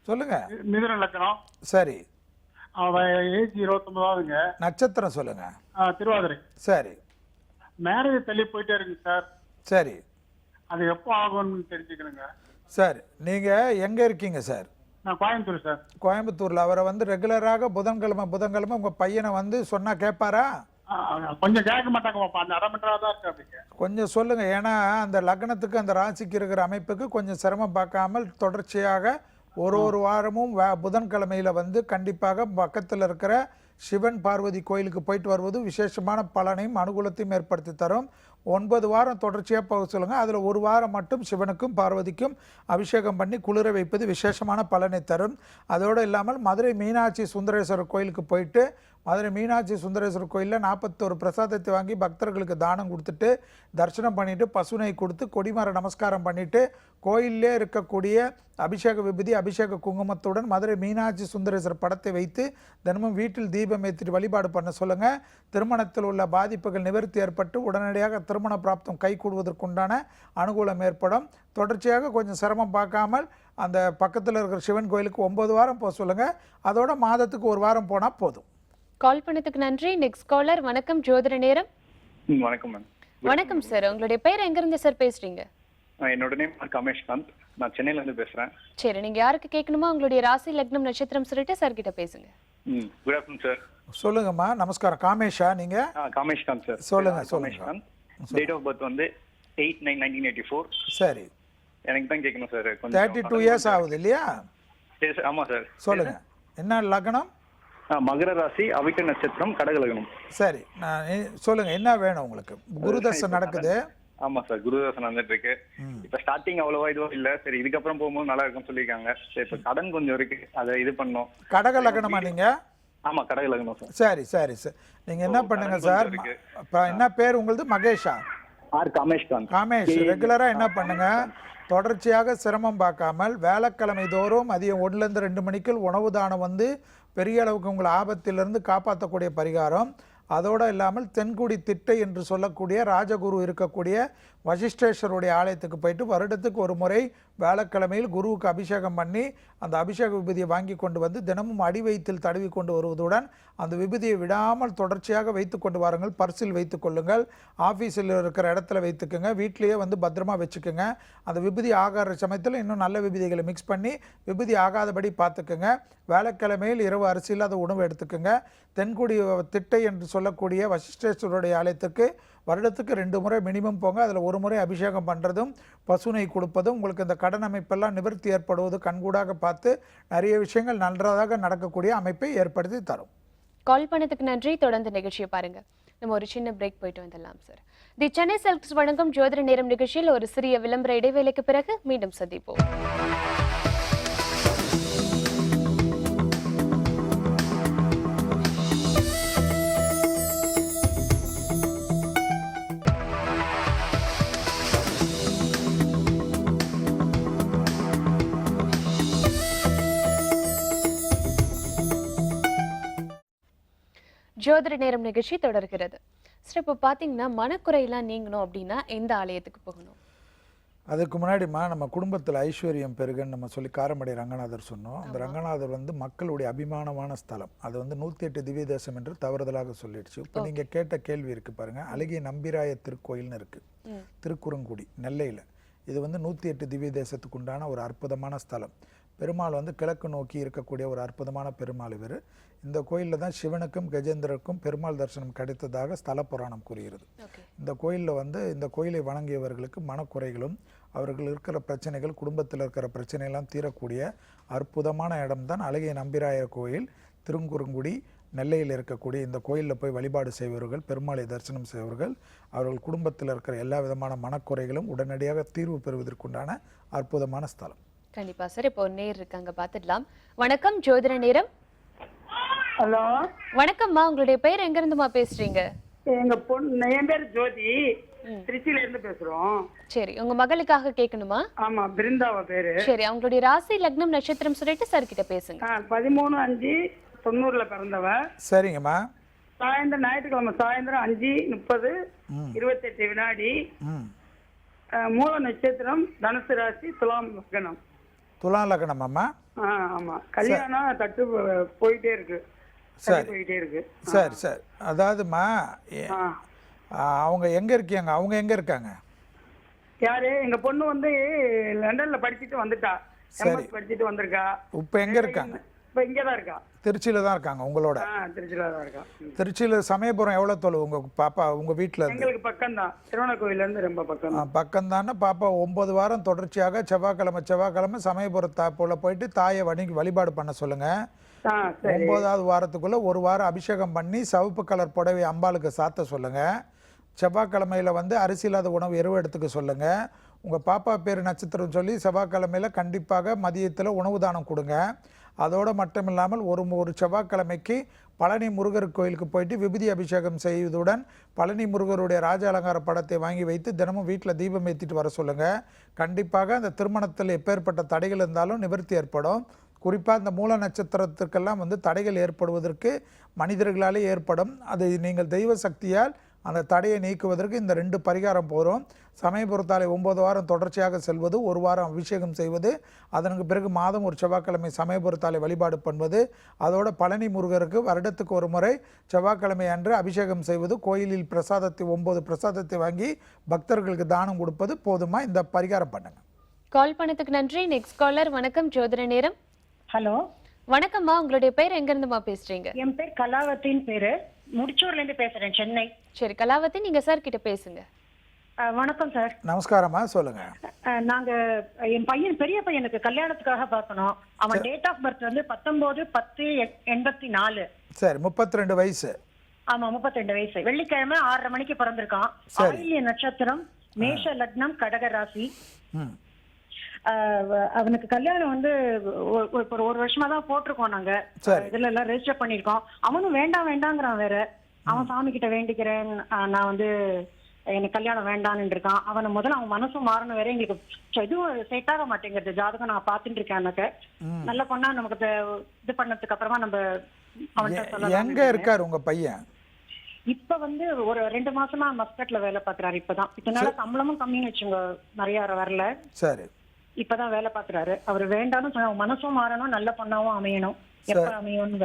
சொல்லுங்க. மிதுன லக்னம். சரி. அவன் ஏஜ் 29ஆவதுங்க. நட்சத்திரம் சொல்லுங்க. திருவாதிரை. சரி மேரேஜ் தள்ளி போயிட்டே இருக்குங்க சார். சரி அது எப்போ ஆகும்னு தெரிஞ்சுக்கணுங்க. சார் நீங்க எங்க இருக்கீங்க சார்? நான் கோயம்புத்தூர் சார். கோயம்புத்தூர்ல. அவரை வந்து ரெகுலராக புதன்கிழமை உங்க பையனை வந்து சொன்னா கேட்பாரா? கொஞ்சம் கேட்க மாட்டாங்க, அந்த அடமன்றா தான் இருக்கு. அப்படிங்க கொஞ்சம் சொல்லுங்க. ஏன்னா அந்த லக்னத்துக்கு அந்த ராசிக்கு இருக்கிற அமைப்புக்கு கொஞ்சம் சிரமம் பார்க்காமல் தொடர்ச்சியாக ஒரு வாரமும் புதன்கிழமையில வந்து கண்டிப்பாக பக்கத்தில் இருக்கிற சிவன் பார்வதி கோயிலுக்கு போயிட்டு வருவது விசேஷமான பலனையும் அனுகூலத்தையும் ஏற்படுத்தி தரும். 9 வாரம் தொடர்ச்சியாக போக சொல்லுங்கள். அதில் 1 வாரம் மட்டும் சிவனுக்கும் பார்வதிக்கும் அபிஷேகம் பண்ணி குளிர வைப்பது விசேஷமான பலனை தரும். அதோடு இல்லாமல் மதுரை மீனாட்சி சுந்தரேஸ்வரர் கோயிலுக்கு போயிட்டு மதுரை மீனாட்சி சுந்தரேஸ்வரர் கோயிலில் 41 பிரசாதத்தை வாங்கி பக்தர்களுக்கு தானம் கொடுத்துட்டு தரிசனம் பண்ணிவிட்டு பசுனை கொடுத்து கொடிமர நமஸ்காரம் பண்ணிவிட்டு கோயிலே இருக்கக்கூடிய அபிஷேக விபூதி அபிஷேக குங்குமத்துடன் மதுரை மீனாட்சி சுந்தரேஸ்வரர் படத்தை வைத்து தினமும் வீட்டில் தீபம் ஏற்றிட்டு வழிபாடு பண்ண சொல்லுங்கள். திருமணத்தில் உள்ள பாதிப்புகள் நிவர்த்தி ஏற்பட்டு உடனடியாக திருமண பிராப்தம் கைகூடுவதற்குண்டான அனுகூலம் ஏற்படும். தொடர்ச்சியாக கொஞ்சம் சிரமம் பார்க்காமல் அந்த பக்கத்தில் இருக்கிற சிவன் கோயிலுக்கு 9 வாரம் போக சொல்லுங்கள். அதோட மாதத்துக்கு 1 வாரம் போனால் போதும். கால் பண்ணதுக்கு நன்றி. Next caller. வணக்கம் ஜோதிட நேரம். வணக்கம் மேம். வணக்கம் சார், உங்களுடைய பேர் எங்க இருந்து சார் பேசுறீங்க? என்னோட நேம் கமேஷ்காந்த். நான் சென்னையில இருந்து பேசுறேன். சரி, நீங்க யாருக்கு கேட்கணுமோ உங்களுடைய ராசி லக்னம் நட்சத்திரம் சொல்லிட்டு சார் கிட்ட பேசுங்க. Good afternoon sir. சொல்லுங்கம்மா. நமஸ்காரம். காமேஷா நீங்க? கமேஷ்காந்த் சார். சொல்லுங்க. கமேஷ்காந்த். டேட் ஆஃப் பர்த் வந்து 8/9/1984. சரி. எனக்கு தான் கேட்கணும் சார். 32 இயர்ஸ் ஆகுது இல்லையா? ஆமா சார். சொல்லுங்க. என்ன லக்னம்? மகர ராசி, அவிட்ட நட்சத்திரம், கடக லக்னம். சரி, நான் சொல்லுங்க என்ன வேணும் உங்களுக்கு? குருதசை நடக்குது. ஆமா சார், குருதசை நடந்துட்டு இருக்கு. இப்ப ஸ்டார்டிங் அவ்வளவா இதுவும் இல்ல. சரி, இதுக்கப்புறம் போகும்போது நல்லா இருக்கும்னு சொல்லியிருக்காங்க. சரி, இப்ப கடன் கொஞ்சம் இருக்கு, அதை இது பண்ணோம். கடக லக்னமா நீங்க? ஆமா, கடக லக்னம் சார். சரி சரி சார். நீங்க என்ன பண்ணுங்க சார், என்ன பேர் உங்களது? மகேஷா? கமேஷ்காந்த். காமேஷ். ரெகுலரா என்ன பண்ணுங்க, தொடர்ச்சியாக சிரமம் பார்க்காமல் வியாழக்கிழமை தோறும் மதியம் 1லேருந்து 2 மணிக்குள் உணவு தானம் வந்து பெரிய அளவுக்கு உங்களை ஆபத்திலிருந்து காப்பாற்றக்கூடிய பரிகாரம். அதோடு இல்லாமல் தென்குடி திட்டை என்று சொல்லக்கூடிய ராஜகுரு இருக்கக்கூடிய வசிஷ்டேஸ்வருடைய ஆலயத்துக்கு போயிட்டு வருடத்துக்கு ஒரு முறை வியாழக்கிழமையில் குருவுக்கு அபிஷேகம் பண்ணி அந்த அபிஷேக விபூதியை வாங்கி கொண்டு வந்து தினமும் அடி வயிற்றில் தடவி கொண்டு வருவதுடன் அந்த விபூதியை விடாமல் தொடர்ச்சியாக வைத்து கொண்டு வாருங்கள். பர்சில் வைத்து கொள்ளுங்கள், ஆஃபீஸில் இருக்கிற இடத்துல வைத்துக்குங்க, வீட்டிலேயே வந்து பத்திரமா வச்சுக்கோங்க. அந்த விபூதி ஆகாத சமயத்தில் இன்னும் நல்ல விபூதிகளை மிக்ஸ் பண்ணி விபூதி ஆகாதபடி பார்த்துக்குங்க. வியாழக்கிழமையில் இரவு அரிசியில்லாத உணவு எடுத்துக்குங்க. தென்குடி திட்டை என்று சொல்லக்கூடிய வசிஷ்டேஸ்வருடைய ஆலயத்துக்கு வருடத்துக்கு 2 முறை மினிமம் போங்க. அதில் 1 முறை அபிஷேகம் பண்ணுறதும் பசுனை கொடுப்பதும் உங்களுக்கு இந்த கடன் அமைப்பெல்லாம் நிவர்த்தி ஏற்படுவது கண்கூடாக பார்த்து நிறைய விஷயங்கள் நன்றாக நடக்கக்கூடிய அமைப்பை ஏற்படுத்தி தரும். கால் பண்ணதுக்கு நன்றி. தொடர்ந்து நிகழ்ச்சியை பாருங்க. நம்ம ஒரு சின்ன பிரேக் போயிட்டு வந்துடலாம் சார். தி சென்னை சில்க்ஸ் வழங்கும் ஜோதிட நேரம் நிகழ்ச்சியில் ஒரு சிறிய விளம்பர இடைவேளைக்கு பிறகு மீண்டும் சந்திப்போம். ஜோதிட நேரம் நிகழ்ச்சி தொடர்கிறது. சார், இப்போ பார்த்தீங்கன்னா மனக்குறையெல்லாம் நீங்கணும் அப்படின்னா எந்த ஆலயத்துக்கு போகணும்? அதுக்கு முன்னாடிமா நம்ம குடும்பத்தில் ஐஸ்வர்யம் பெருகன்னு நம்ம சொல்லி காரமடை ரங்கநாதர் சொன்னோம். அந்த ரங்கநாதர் வந்து மக்களுடைய அபிமானமான ஸ்தலம். அது வந்து 108 திவ்ய தேசம் என்று தவறுதலாக சொல்லிடுச்சு. இப்போ நீங்கள் கேட்ட கேள்வி இருக்குது பாருங்கள். அழகிய நம்பிராய திருக்கோயில்னு இருக்குது திருக்குறுங்குடி நெல்லையில். இது வந்து 108 திவ்ய தேசத்துக்கு உண்டான ஒரு அற்புதமான ஸ்தலம். பெருமாள் வந்து கிழக்கு நோக்கி இருக்கக்கூடிய ஒரு அற்புதமான பெருமாள் இவர். இந்த கோயிலில் தான் சிவனுக்கும் கஜேந்திரருக்கும் பெருமாள் தரிசனம் கிடைத்ததாக ஸ்தல புராணம் கூறுகிறது. இந்த கோயிலில் வந்து இந்த கோயிலை வணங்கியவர்களுக்கு மனக்குறைகளும் அவர்கள் இருக்கிற பிரச்சனைகள் குடும்பத்தில் இருக்கிற பிரச்சனையெல்லாம் தீரக்கூடிய அற்புதமான இடம்தான் அழகிய நம்பிராயர் கோயில் திருக்குறுங்குடி நெல்லையில் இருக்கக்கூடிய இந்த கோயிலில் போய் வழிபாடு செய்பவர்கள், பெருமாளை தரிசனம் செய்பவர்கள், அவர்கள் குடும்பத்தில் இருக்கிற எல்லா விதமான மனக்குறைகளும் உடனடியாக தீர்வு பெறுவதற்குண்டான அற்புதமான ஸ்தலம். கண்டிப்பா சார். இப்போ நேர் இருக்காங்க, பார்த்துடலாம். வணக்கம் ஜோதிட நேரம். ஹலோ வணக்கம்மா, உங்களுடைய பேர் எங்க இருந்துமா பேசுறீங்க? எங்க பொண்ணு என் பேர் ஜோதி, திருச்சியில இருந்து பேசுறோம். சரி, உங்க மகளுக்காக கேட்கணுமா? ஆமா, பிருந்தாவ பேரு. சரி, அவங்களுடைய ராசி லக்னம் நட்சத்திரம் சொல்லிட்டு சார் கிட்ட பேசுங்க. 13/5/90 பிறந்தவ. சரிங்கம்மா. சாயந்தரம் ஞாயிற்றுக்கிழமை சாயந்தரம் 5:30 28 வினாடி. மூல நட்சத்திரம் தனுசு ராசி, துலாம் லக்னம். துலாம் லக்னம் அம்மா. ஆமா, கல்யாணம் தட்டு போயிட்டே இருக்கு. சரி போயிட்டே இருக்கு. சரி சரி. அதாவதுமா அவங்க எங்க இருக்கீங்க? அவங்க எங்க இருக்காங்க? யாரு? எங்க பொண்ணு வந்து லண்டன்ல படிச்சுட்டு வந்துட்டா. சரி, படிச்சுட்டு வந்திருக்கா. இப்ப எங்க இருக்காங்க? இப்ப இங்கதான் இருக்கா. திருச்சியில தான் இருக்காங்க உங்களோட? திருச்சியில தான் இருக்கா. திருச்சியில சமயபுரம் எவ்வளவு தொலைவு உங்க பாப்பா உங்க வீட்டுல இருந்து? எங்களுக்கு பக்கம் தான், திருவண்ணாமலையில இருந்து ரொம்ப பக்கம். பக்கம் தானே. பாப்பா 9 வாரம் தொடர்ச்சியாக செவ்வாய்க்கிழமை சமயபுரத்தாப்புல போயிட்டு தாயை வழிபாடு பண்ண சொல்லுங்க. 9வது வாரத்துக்குள்ள ஒரு வாரம் அபிஷேகம் பண்ணி சிவப்பு கலர் புடவை அம்பாளுக்கு சாத்த சொல்லுங்க. செவ்வாய்க்கிழமையில வந்து அரிசி இல்லாத உணவு எருவு எடுத்துக்க சொல்லுங்க. உங்க பாப்பா பேர் நட்சத்திரம் சொல்லி செவ்வாய்க்கிழமையில கண்டிப்பாக மதியத்தில் உணவு தானம் கொடுங்க. அதோடு மட்டும் இல்லாமல் ஒரு செவ்வாய்க்கிழமைக்கு பழனி முருகர் கோயிலுக்கு போயிட்டு விபூதி அபிஷேகம் செய்வதுடன் பழனி முருகருடைய ராஜ அலங்கார படத்தை வாங்கி வைத்து தினமும் வீட்டில் தீபம் ஏற்றிட்டு வர சொல்லுங்கள். கண்டிப்பாக அந்த திருமணத்தில் எப்பேற்பட்ட தடைகள் இருந்தாலும் நிவர்த்தி ஏற்படும். குறிப்பாக இந்த மூல நட்சத்திரத்துக்கெல்லாம் வந்து தடைகள் ஏற்படுவதற்கு மனிதர்களாலே ஏற்படும். அது நீங்கள் தெய்வ சக்தியால் அந்த தடையை நீக்குவதற்கு இந்த 2 பரிகாரம் போகிறோம். சமயபுரத்தாலே 9 வாரம் தொடர்ச்சியாக செல்வது, ஒரு வாரம் அபிஷேகம் செய்வது, அதற்கு பிறகு மாதம் ஒரு செவ்வாய்க்கிழமை சமயபுரத்தாலே வழிபாடு பண்ணுவது, அதோட பழனி முருகருக்கு வருடத்துக்கு ஒரு முறை செவ்வாய்க்கிழமை அன்று அபிஷேகம் செய்வது, கோயிலில் பிரசாதத்தை 9 பிரசாதத்தை வாங்கி பக்தர்களுக்கு தானம் கொடுப்பது போதுமா? இந்த பரிகாரம் பண்ணுங்க. கால் பண்ணதுக்கு நன்றி. Next caller. வணக்கம், ஜோதிட நேரம். ஹலோ, வணக்கம்மா. உங்களுடைய பேர் எங்க இருந்துமா பேசுறீங்க? என் பேர் கலாவத்தின் பேரு, முடிச்சூர்ல இருந்து பேசுறேன், சென்னை. சரி கலாவதி, நீங்க சார் கிட்ட பேசுங்க. வணக்கம் சார். நமஸ்காரமா, சொல்லுங்க. நாங்க என் பையன், பெரிய பையனுக்கு கல்யாணத்துக்காக பார்க்கணும். அவன் டேட் ஆஃப் பர்த் வந்து 19/10/84. சரி, 32 வயசு. ஆமா, 32 வயசு. வெள்ளிக்கிழமை 6:30 மணிக்கு பிறந்திருக்கான். ஆயில்ய நட்சத்திரம், மேஷ லக்னம், கடக ராசி. அவனுக்கு கல்யாணம் வந்து ஒரு வருஷமா தான் போட்டிருக்கோம். நாங்க இதுல எல்லாம் ரெஜிஸ்டர் பண்ணிருக்கோம். அவனும் வேண்டாங்கிறான். வேற அவன் சாமி கிட்ட வேண்டிக்கிறேன், நான் வந்து எனக்கு கல்யாணம் வேண்டான்னு இருக்கான். அவனை முதல்ல அவன் மனசும் மாறணும். வேற எங்களுக்கு எதுவும் செட் ஆக மாட்டேங்கிறது. ஜாதகம் நான் பாத்துட்டு இருக்கேன். எனக்கு நல்ல பொண்ணா நமக்கு இது பண்ணதுக்கு அப்புறமா நம்ம அவன்கிட்ட எங்க இருக்காரு உங்க பையன்? இப்ப வந்து ஒரு 2 மாசமா மஸ்கட்ல வேலை பாக்குறாரு. இப்பதான் இதனால சம்பளமும் கம்மின்னு வச்சுங்க, நிறைய வரல. சரி, இப்பதான் வேலை பாக்குறாரு. அவர் வேண்டாம்னு சொன்ன, மனசும் மாறணும், நல்ல பொண்ணாவும் அமையணும். எப்ப அமையும்னு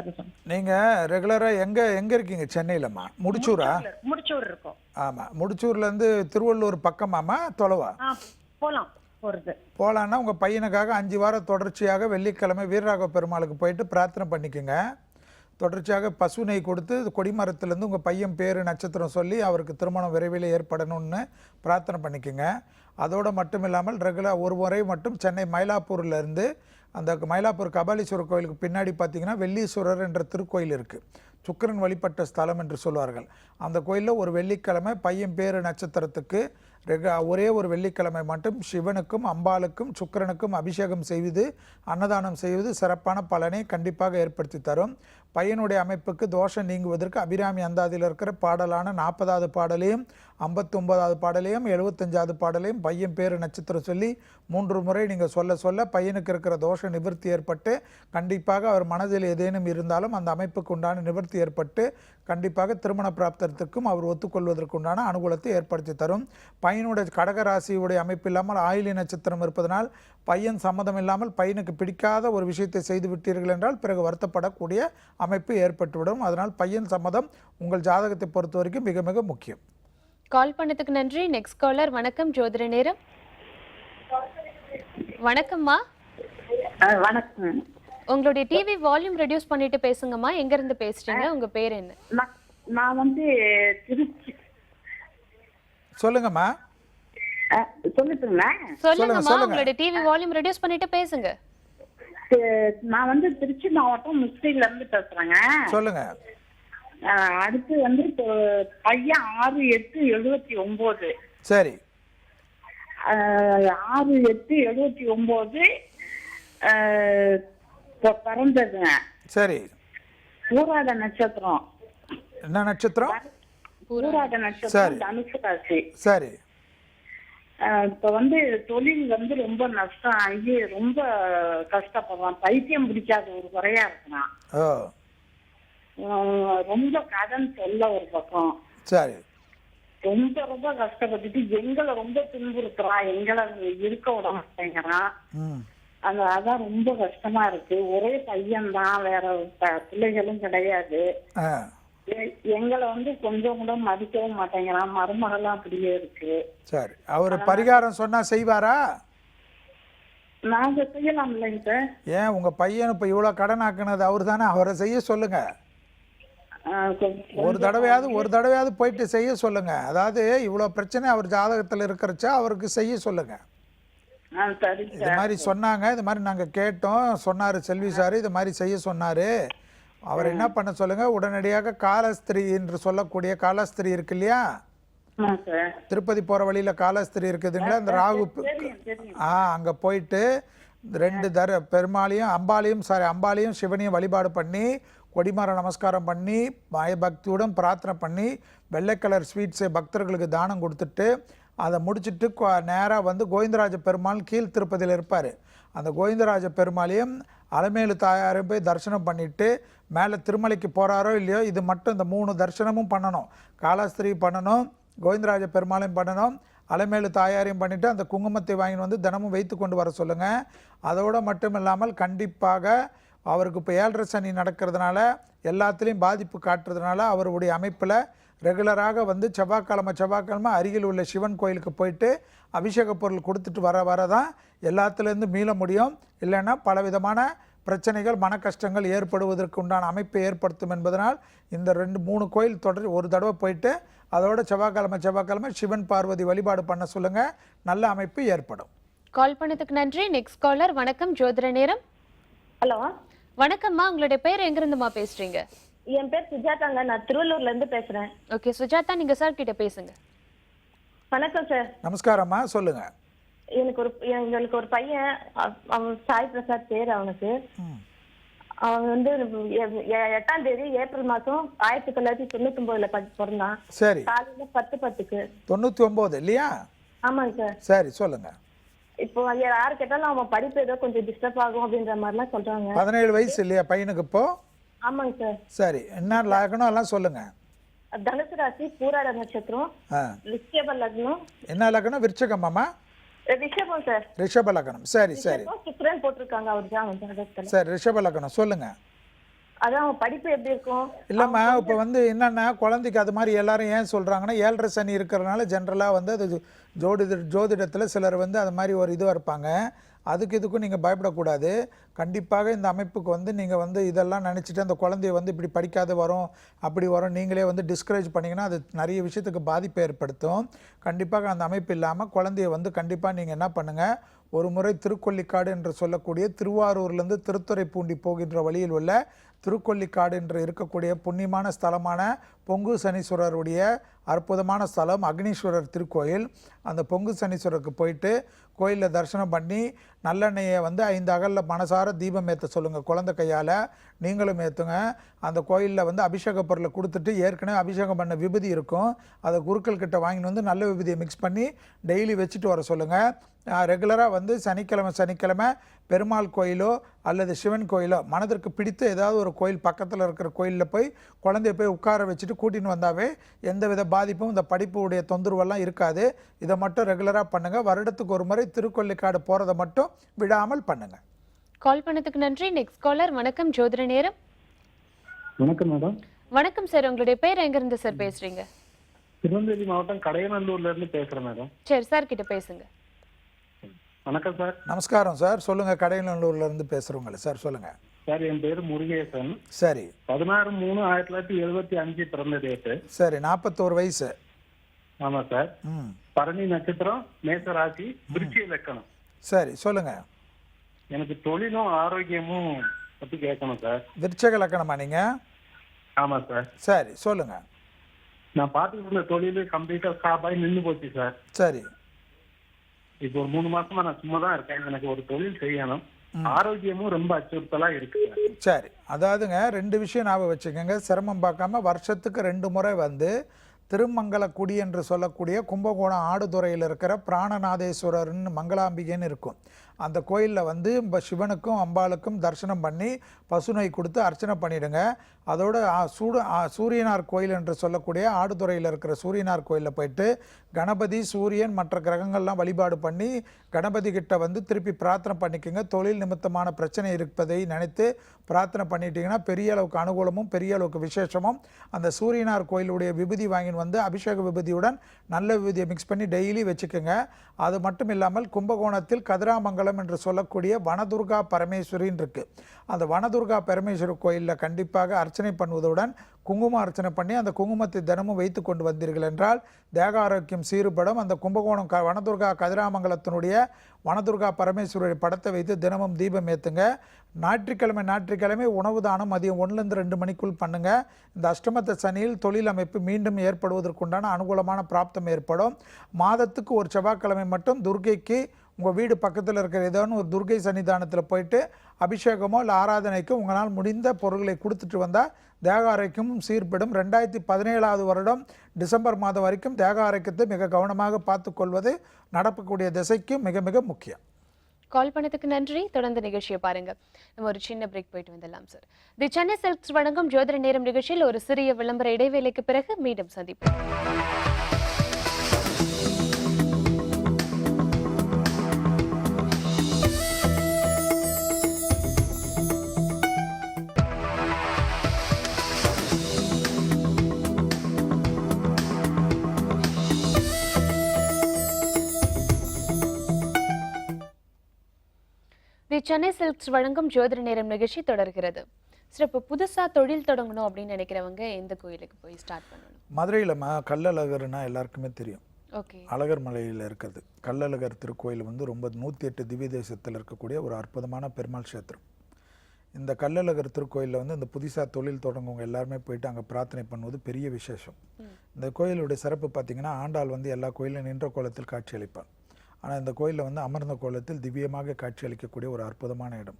நீங்க ரெகுலரா எங்க இருக்கீங்க? சென்னையிலமா? முடிச்சூரா? முடிச்சூர் இருக்கும். ஆமா, முடிச்சூர்ல இருந்து திருவள்ளூர் பக்கமாமா? தொலைவா? போலான்னா உங்க பையனுக்காக 5 வாரம் தொடர்ச்சியாக வெள்ளிக்கிழமை வீரராக பெருமாளுக்கு போயிட்டு பிரார்த்தனை பண்ணிக்கோங்க. தொடர்ச்சியாக பசு நெய் கொடுத்து கொடிமரத்துலேருந்து உங்கள் பையன் பேர் நட்சத்திரம் சொல்லி அவருக்கு திருமணம் விரைவில் ஏற்படணும்னு பிரார்த்தனை பண்ணிக்கோங்க. அதோடு மட்டும் இல்லாமல் ரெகுலர் ஒரு முறை மட்டும் சென்னை மயிலாப்பூர்லேருந்து அந்த மயிலாப்பூர் கபாலீஸ்வரர் கோயிலுக்கு பின்னாடி பார்த்தீங்கன்னா வெள்ளீஸ்வரர் என்ற திருக்கோயில் இருக்குது. சுக்கிரன் வழிபட்ட ஸ்தலம் என்று சொல்வார்கள். அந்த கோயிலில் ஒரு வெள்ளிக்கிழமை பையன் பேர் நட்சத்திரத்துக்கு ஒரே ஒரு வெள்ளிக்கிழமை மட்டும் சிவனுக்கும் அம்பாளுக்கும் சுக்கிரனுக்கும் அபிஷேகம் செய்வது, அன்னதானம் செய்வது சிறப்பான பலனை கண்டிப்பாக ஏற்படுத்தி தரும். பையனுடைய அமைப்புக்கு தோஷம் நீங்குவதற்கு அபிராமி அந்தாதியில் இருக்கிற பாடலான 40வது பாடலையும் 59வது பாடலையும் 75வது பாடலையும் பையன் பேர் நட்சத்திரம் சொல்லி 3 முறை நீங்கள் சொல்ல பையனுக்கு இருக்கிற தோஷ நிவர்த்தி ஏற்பட்டு கண்டிப்பாக அவர் மனதில் ஏதேனும் இருந்தாலும் அந்த அமைப்புக்கு உண்டான நிவர்த்தி ஏற்பட்டு கண்டிப்பாக திருமண பிராப்தத்துக்கும் அவர் ஒத்துக்கொள்வதற்கு உண்டான அனுகூலத்தை ஏற்படுத்தி தரும். பையனுடைய கடகராசியுடைய அமைப்பு இல்லாமல் ஆயிலி நட்சத்திரம் இருப்பதனால் பையன் சம்மதம் இல்லாமல் பையனுக்கு பிடிக்காத ஒரு விஷயத்தை செய்து விட்டீர்கள் என்றால் பிறகு வருத்தப்படக்கூடிய அமைப்பு ஏற்பட்டுவிடும். அதனால் பையன் சம்மதம் உங்கள் ஜாதகத்தை பொறுத்த வரைக்கும் மிக மிக முக்கியம். கால் பண்ணதுக்கு நன்றி. Next caller. வணக்கம், ஜோதிட நேரம். வணக்கம்மா. வணக்கம். உங்களுடைய டிவி வால்யூம் ரெடியூஸ் பண்ணிட்டு பேசுங்கம்மா. எங்க இருந்து பேசுறீங்க? உங்க பேர் என்ன? நான் வந்து திருச்சி. சொல்லுங்கம்மா. சொல்லுங்கம்மா. உங்களுடைய டிவி வால்யூம் ரெடியூஸ் பண்ணிட்டு பேசுங்க. நான் வந்து திருச்சி மாவட்டம் முஸ்லீம்ல இருந்து பேசுறேங்க. சொல்லுங்க. அடுத்து வந்து பையன் 6/8/79. சரி. 6/8/79 பிறந்ததுங்க. சரி. பூராட நட்சத்திரம். என்ன நட்சத்திரம்? பூராட நட்சத்திரம் தனுசு ராசி. சரி இப்ப வந்து தொழில் வந்து ரொம்ப நஷ்டம் ஆகி ரொம்ப கஷ்டப்படுறான். பைத்தியம் பிடிக்காத ஒரு குறையா இருக்கிறான். ஓ ரொம்ப கடன் சொல்ல ஒரு பக்கம். சரி ரொம்ப ரொம்ப கஷ்டப்பட்டுட்டு எங்களை ரொம்ப துன்புறுத்துறான். எங்களை இருக்க விட மாட்டேங்கிறான். ம் அதான் ரொம்ப கஷ்டமா இருக்கு. ஒரே பையன்தான், வேற பிள்ளைகளும் கிடையாது. ஆ எங்களை வந்து கொஞ்சம் கூட மதிக்கவும் மாட்டேங்கிறான். மருமகெல்லாம் அப்படியே இருக்கு. சரி அவர் பரிகாரம் சொன்னா செய்வாரா? நாங்க செய்யலாம் இல்லைங்க சார். ஏன் உங்க பையன் இப்ப இவ்வளவு கடன் ஆக்குனது அவர் தானே, அவரை செய்ய சொல்லுங்க. ஒரு தடவையாவது போயிட்டு செய்ய சொல்லுங்க. அதாவது இவ்வளவு பிரச்சனை அவர் ஜாதகத்துல இருக்கிறச்சா அவருக்கு செய்ய சொல்லுங்க. சரி இது மாதிரி சொன்னாங்க, இது மாதிரி நாங்க கேட்டோம், சொன்னாரு செல்வி சார், இது மாதிரி செய்ய சொன்னாரு. அவர் என்ன பண்ண சொல்லுங்க, உடனடியாக காலஸ்திரி என்று சொல்லக்கூடிய காலஸ்திரி இருக்கு இல்லையா, திருப்பதி போற வழியில காலஸ்திரி இருக்குதுங்களா, அந்த ராகு அங்க போயிட்டு 2 பெருமாளையும் அம்பாளையும் சிவனையும் வழிபாடு பண்ணி கொடிமர நமஸ்காரம் பண்ணி பயபக்தியுடன் பிரார்த்தனை பண்ணி வெள்ளை கலர் ஸ்வீட்ஸை பக்தர்களுக்கு தானம் கொடுத்துட்டு அதை முடிச்சுட்டு நேராக வந்து கோவிந்தராஜ பெருமாள் கீழ் திருப்பதியில் இருப்பார். அந்த கோவிந்தராஜ பெருமாளையும் அலமேலு தாயாரையும் போய் தரிசனம் பண்ணிவிட்டு மேலே திருமலைக்கு போகிறாரோ இல்லையோ, இது மட்டும் இந்த 3 தரிசனமும் பண்ணணும். காலாஸ்திரி பண்ணணும், கோவிந்தராஜ பெருமாளையும் பண்ணணும், அலமேலு தாயாரையும் பண்ணிவிட்டு அந்த குங்குமத்தை வாங்கி வந்து தினமும் வைத்து கொண்டு வர சொல்லுங்கள். அதோடு மட்டும் இல்லாமல் கண்டிப்பாக அவருக்கு இப்போ 7.5 சனி நடக்கிறதுனால எல்லாத்துலேயும் பாதிப்பு காட்டுறதுனால அவருடைய அமைப்பில் ரெகுலராக வந்து செவ்வாய்க்கிழமை அருகில் உள்ள சிவன் கோயிலுக்கு போயிட்டு அபிஷேக பொருள் கொடுத்துட்டு வர தான் எல்லாத்துலேருந்து மீள முடியும். இல்லைன்னா பலவிதமான பிரச்சனைகள் மன கஷ்டங்கள் ஏற்படுவதற்கு உண்டான அமைப்பை ஏற்படுத்தும் என்பதனால் இந்த 2-3 கோயில் தொடர் ஒரு தடவை போயிட்டு அதோட செவ்வாய்க்கிழமை சிவன் பார்வதி வழிபாடு பண்ண சொல்லுங்க. நல்ல அமைப்பு ஏற்படும். கால் பண்ணதுக்கு நன்றி. Next caller. வணக்கம், ஜோதிட நேரம். ஹலோ வணக்கம்மா, உங்களுடைய பேர் எங்கிருந்துமா பேசுறீங்க? என் பேர் சுஜாதாங்க, நான் திருவள்ளூர்ல இருந்து பேசுறேன். ஓகே சுஜாதா, நீங்க சார் கிட்ட பேசுங்க. வணக்கம் சார். நமஸ்காரம்மா, சொல்லுங்க. எங்களுக்கு ஒரு பையன், அவன் சாய் பிரசாத் பேர். அவனுக்கு அவன் வந்து 8ஆம் தேதி ஏப்ரல் மாசம் 1999 பிறந்தான். சரி, காலையில 10:10க்கு. 99 இல்லையா? ஆமாங்க சார். சரி சொல்லுங்க. இப்போ யாரு கேட்டாலும் அவன் படிப்பு ஏதோ கொஞ்சம் டிஸ்டர்ப் ஆகும் அப்படின்ற மாதிரிலாம் சொல்றாங்க. 17 வயசு இல்லையா பையனுக்கு இப்போ? ஆமாங்க சார். சரி, என்ன லக்னம் எல்லாம் சொல்லுங்க. தனுசு ராசி, பூராட நட்சத்திரம், ரிஷப லக்னம். என்ன லக்னம்? விருச்சகமாமா? ரிஷபம் சார். ரிஷப லக்னம். சரி சரி, சுக்கிரன் போட்டிருக்காங்க அவர் ஜாதகத்துல. சரி, ரிஷப லக்னம் சொல்லுங்க. அதான் அவன் படிப்பு எப்படி இருக்கும்? இல்லைம்மா, இப்போ வந்து என்னென்னா குழந்தைக்கு அது மாதிரி எல்லாரும் ஏன் சொல்கிறாங்கன்னா 7.5 சனி இருக்கிறதுனால ஜென்ரலாக வந்து அது ஜோதிடத்தில் சிலர் வந்து அது மாதிரி ஒரு இதுவாக இருப்பாங்க. அதுக்கு இதுக்கும் நீங்கள் பயப்படக்கூடாது. கண்டிப்பாக இந்த அமைப்புக்கு வந்து நீங்கள் வந்து இதெல்லாம் நினச்சிட்டு அந்த குழந்தைய வந்து இப்படி படிக்காத வரும் அப்படி வரும் நீங்களே வந்து டிஸ்கரேஜ் பண்ணிங்கன்னா அது நிறைய விஷயத்துக்கு பாதிப்பை ஏற்படுத்தும். கண்டிப்பாக அந்த அமைப்பு இல்லாமல் குழந்தைய வந்து கண்டிப்பாக நீங்கள் என்ன பண்ணுங்கள், ஒரு முறை திருக்கொல்லிக்காடு என்று சொல்லக்கூடிய திருவாரூர்லேருந்து திருத்துறைப்பூண்டி போகின்ற வழியில் உள்ள திருக்கொல்லிக்காடு என்று இருக்கக்கூடிய புண்ணியமான ஸ்தலமான பொங்கு சனீஸ்வரருடைய அற்புதமான ஸ்தலம் அக்னீஸ்வரர் திருக்கோயில். அந்த பொங்கு சனீஸ்வரருக்கு போயிட்டு கோயிலில் தரிசனம் பண்ணி நல்லெண்ணெயை வந்து 5 அகலில் மனசார தீபம் ஏற்ற சொல்லுங்கள். குழந்தை கையால் நீங்களும் ஏற்றுங்க. அந்த கோயிலில் வந்து அபிஷேக பொருளை கொடுத்துட்டு ஏற்கனவே அபிஷேகம் பண்ண விபூதி இருக்கும், அதை குருக்கள் கிட்ட வாங்கிட்டு வந்து நல்ல விபூதியை மிக்ஸ் பண்ணி டெய்லி வச்சுட்டு வர சொல்லுங்கள். ரெகுலராக வந்து சனிக்கிழமை பெருமாள் கோயிலோ அல்லது சிவன் கோயிலோ மனதிற்கு பிடித்த ஏதாவது ஒரு கோயில் பக்கத்தில் இருக்கிற கோயிலில் போய் குழந்தைய போய் உட்கார வச்சுட்டு கூட்டின்னு வந்தாவே எந்தவித பாதிப்பும் இந்த படிப்புடைய தொந்தரவெல்லாம் இருக்காது. இதை மட்டும் ரெகுலராக பண்ணுங்கள். வருடத்துக்கு ஒரு முறை திருக்கொல்லிக்காடு போகிறத மட்டும் விடாமல் பண்ணுங்கள். கால் பண்ணதுக்கு நன்றி. Next caller. வணக்கம், ஜோதிட நேரம். வணக்கம் மேடம். வணக்கம் சார், உங்களுடைய பேர் எங்கிருந்து சார் பேசுறீங்க? திருநெல்வேலி மாவட்டம் கடையநல்லூர்ல இருந்து பேசுறேன் மேடம். சரி சார் கிட்ட பேசுங்க. வணக்கம் சார். நமஸ்காரம் சார், சொல்லுங்க. கடையநல்லூர்ல இருந்து பேசுறவங்க சார், சொல்லுங்க சார். என் பேரு முருகேசன். சரி. 16/3/1975 பிறந்த டேட்டு. சரி, 41 வயசு. ஆமா சார். பரணி நட்சத்திரம், மேச ராசி, விருச்சிக லக்கணம். சரி சொல்லுங்க. எனக்கு தொழிலும் ஆரோக்கியமும் பத்தி கேட்கணும் சார். விருச்சிக லக்கணமா நீங்க? ஆமா சார். சரி சொல்லுங்க. நான் பார்த்துட்டு இருந்த தொழில் கம்ப்ளீட்டா ஸ்டாப் ஆகி நின்று போச்சு சார். சரி. இப்போ ஒரு 3 மாசமா நான் சும்மா தான் இருக்கேன். எனக்கு ஒரு தொழில் செய்யணும். ஆரோக்கியமும் ரொம்ப அச்சுறுத்தலா இருக்கு. சரி, அதாவதுங்க 2 விஷயம் ஞாபகம் வச்சுக்கோங்க. சிரமம் பார்க்காம வருஷத்துக்கு 2 முறை வந்து திருமங்கலக்குடி என்று சொல்லக்கூடிய கும்பகோணம் ஆடுதுறையில் இருக்கிற பிராணநாதேஸ்வரர்னு மங்களாம்பிகைன்னு இருக்கும். அந்த கோயிலில் வந்து சிவனுக்கும் அம்பாளுக்கும் தரிசனம் பண்ணி பசுனை கொடுத்து அர்ச்சனை பண்ணிவிடுங்க. அதோட சூரியனார் கோயில் என்று சொல்லக்கூடிய ஆடுதுறையில் இருக்கிற சூரியனார் கோயிலில் போயிட்டு கணபதி, சூரியன், மற்ற கிரகங்கள்லாம் வழிபாடு பண்ணி கணபதி கிட்ட வந்து திருப்பி பிரார்த்தனை பண்ணிக்கோங்க. தொழில் நிமித்தமான பிரச்சனை இருப்பதை நினைத்து பிரார்த்தனை பண்ணிட்டீங்கன்னா பெரிய அளவுக்கு அனுகூலமும் பெரிய அளவுக்கு விசேஷமும். அந்த சூரியனார் கோயிலுடைய விபூதி வாங்கின்னு வந்து அபிஷேக விபூதியுடன் நல்ல விபூதியை மிக்ஸ் பண்ணி டெய்லி வச்சுக்கோங்க. அது மட்டும் இல்லாமல் கும்பகோணத்தில் கதிராமங்கலம் என்று சொல்லக்கூடிய வனதுர்கா பரமேஸ்வரின்னு இருக்குது. அந்த வனதுர்கா பரமேஸ்வரி கோயிலில் கண்டிப்பாக அர்ச்சனை பண்ணுவதுடன் குங்கும அர்ச்சனை பண்ணி அந்த குங்குமத்தை தினமும் வைத்து கொண்டு வந்தீர்கள் என்றால் தேக ஆரோக்கியம் சீர்படும். அந்த கும்பகோணம் வனதுர்கா கதிராமங்கலத்தினுடைய வனதுர்கா பரமேஸ்வரி படத்தை வைத்து தினமும் தீபம் ஏற்றுங்க. ஞாயிற்றுக்கிழமை உணவு தானம் மதியம் 1லேருந்து 2 மணிக்குள் பண்ணுங்கள். இந்த அஷ்டமத்த சனியில் தொழில் அமைப்பு மீண்டும் ஏற்படுவதற்குண்டான அனுகூலமான பிராப்தம் ஏற்படும். மாதத்துக்கு ஒரு செவ்வாய்க்கிழமை மட்டும் துர்க்கைக்கு உங்கள் வீடு பக்கத்தில் இருக்கிற ஏதோன்னு ஒரு துர்க்கை சன்னிதானத்தில் போயிட்டு அபிஷேகமோ இல்லை ஆராதனைக்கோ உங்களால் முடிந்த பொருட்களை கொடுத்துட்டு வந்தால் தேக ஆரோக்கியமும் சீர்படும். 2017 வருடம் டிசம்பர் மாதம் வரைக்கும் தேக ஆரோக்கியத்தை மிக கவனமாக பார்த்துக்கொள்வது நடக்கக்கூடிய திசைக்கு மிக மிக முக்கியம். கால் பண்ணதுக்கு நன்றி. தொடர்ந்து நிகழ்ச்சியை பாருங்க. நம்ம ஒரு சின்ன பிரேக் போயிட்டு வந்துடலாம் சார். தி சென்னை சில்க்ஸ் வழங்கும் ஜோதிட நேரம் நிகழ்ச்சியில் ஒரு சிறிய விளம்பர இடைவேளைக்கு பிறகு மீண்டும் சந்திப்போம். தி சென்னை சில்க்ஸ் வழங்கும் ஜோதிட நேரம் நிகழ்ச்சி தொடர்கிறது. சார், இப்போ புதுசாக தொழில் தொடங்கணும் அப்படின்னு நினைக்கிறவங்க எந்த கோயிலுக்கு போய் ஸ்டார்ட் பண்ணணும்? மதுரையில் கள்ளழகர்னா எல்லாருக்குமே தெரியும். ஓகே. அழகர் மலையில் இருக்கிறது கள்ளழகர் திருக்கோயில் வந்து ரொம்ப 108 திவ்ய தேசத்தில் இருக்கக்கூடிய ஒரு அற்புதமான பெருமாள் கஷேத்திரம். இந்த கள்ளழகர் திருக்கோயிலில் வந்து இந்த புதுசாக தொழில் தொடங்குவங்க எல்லாருமே போயிட்டு அங்கே பிரார்த்தனை பண்ணுவது பெரிய விசேஷம். இந்த கோயிலுடைய சிறப்பு பார்த்திங்கன்னா, ஆண்டாள் வந்து எல்லா கோயிலும் நின்ற கோலத்தில் காட்சி அளிப்பாள். ஆனால் இந்த கோயிலில் வந்து அமர்ந்த கோலத்தில் திவ்யமாக காட்சி அளிக்கக்கூடிய ஒரு அற்புதமான இடம்.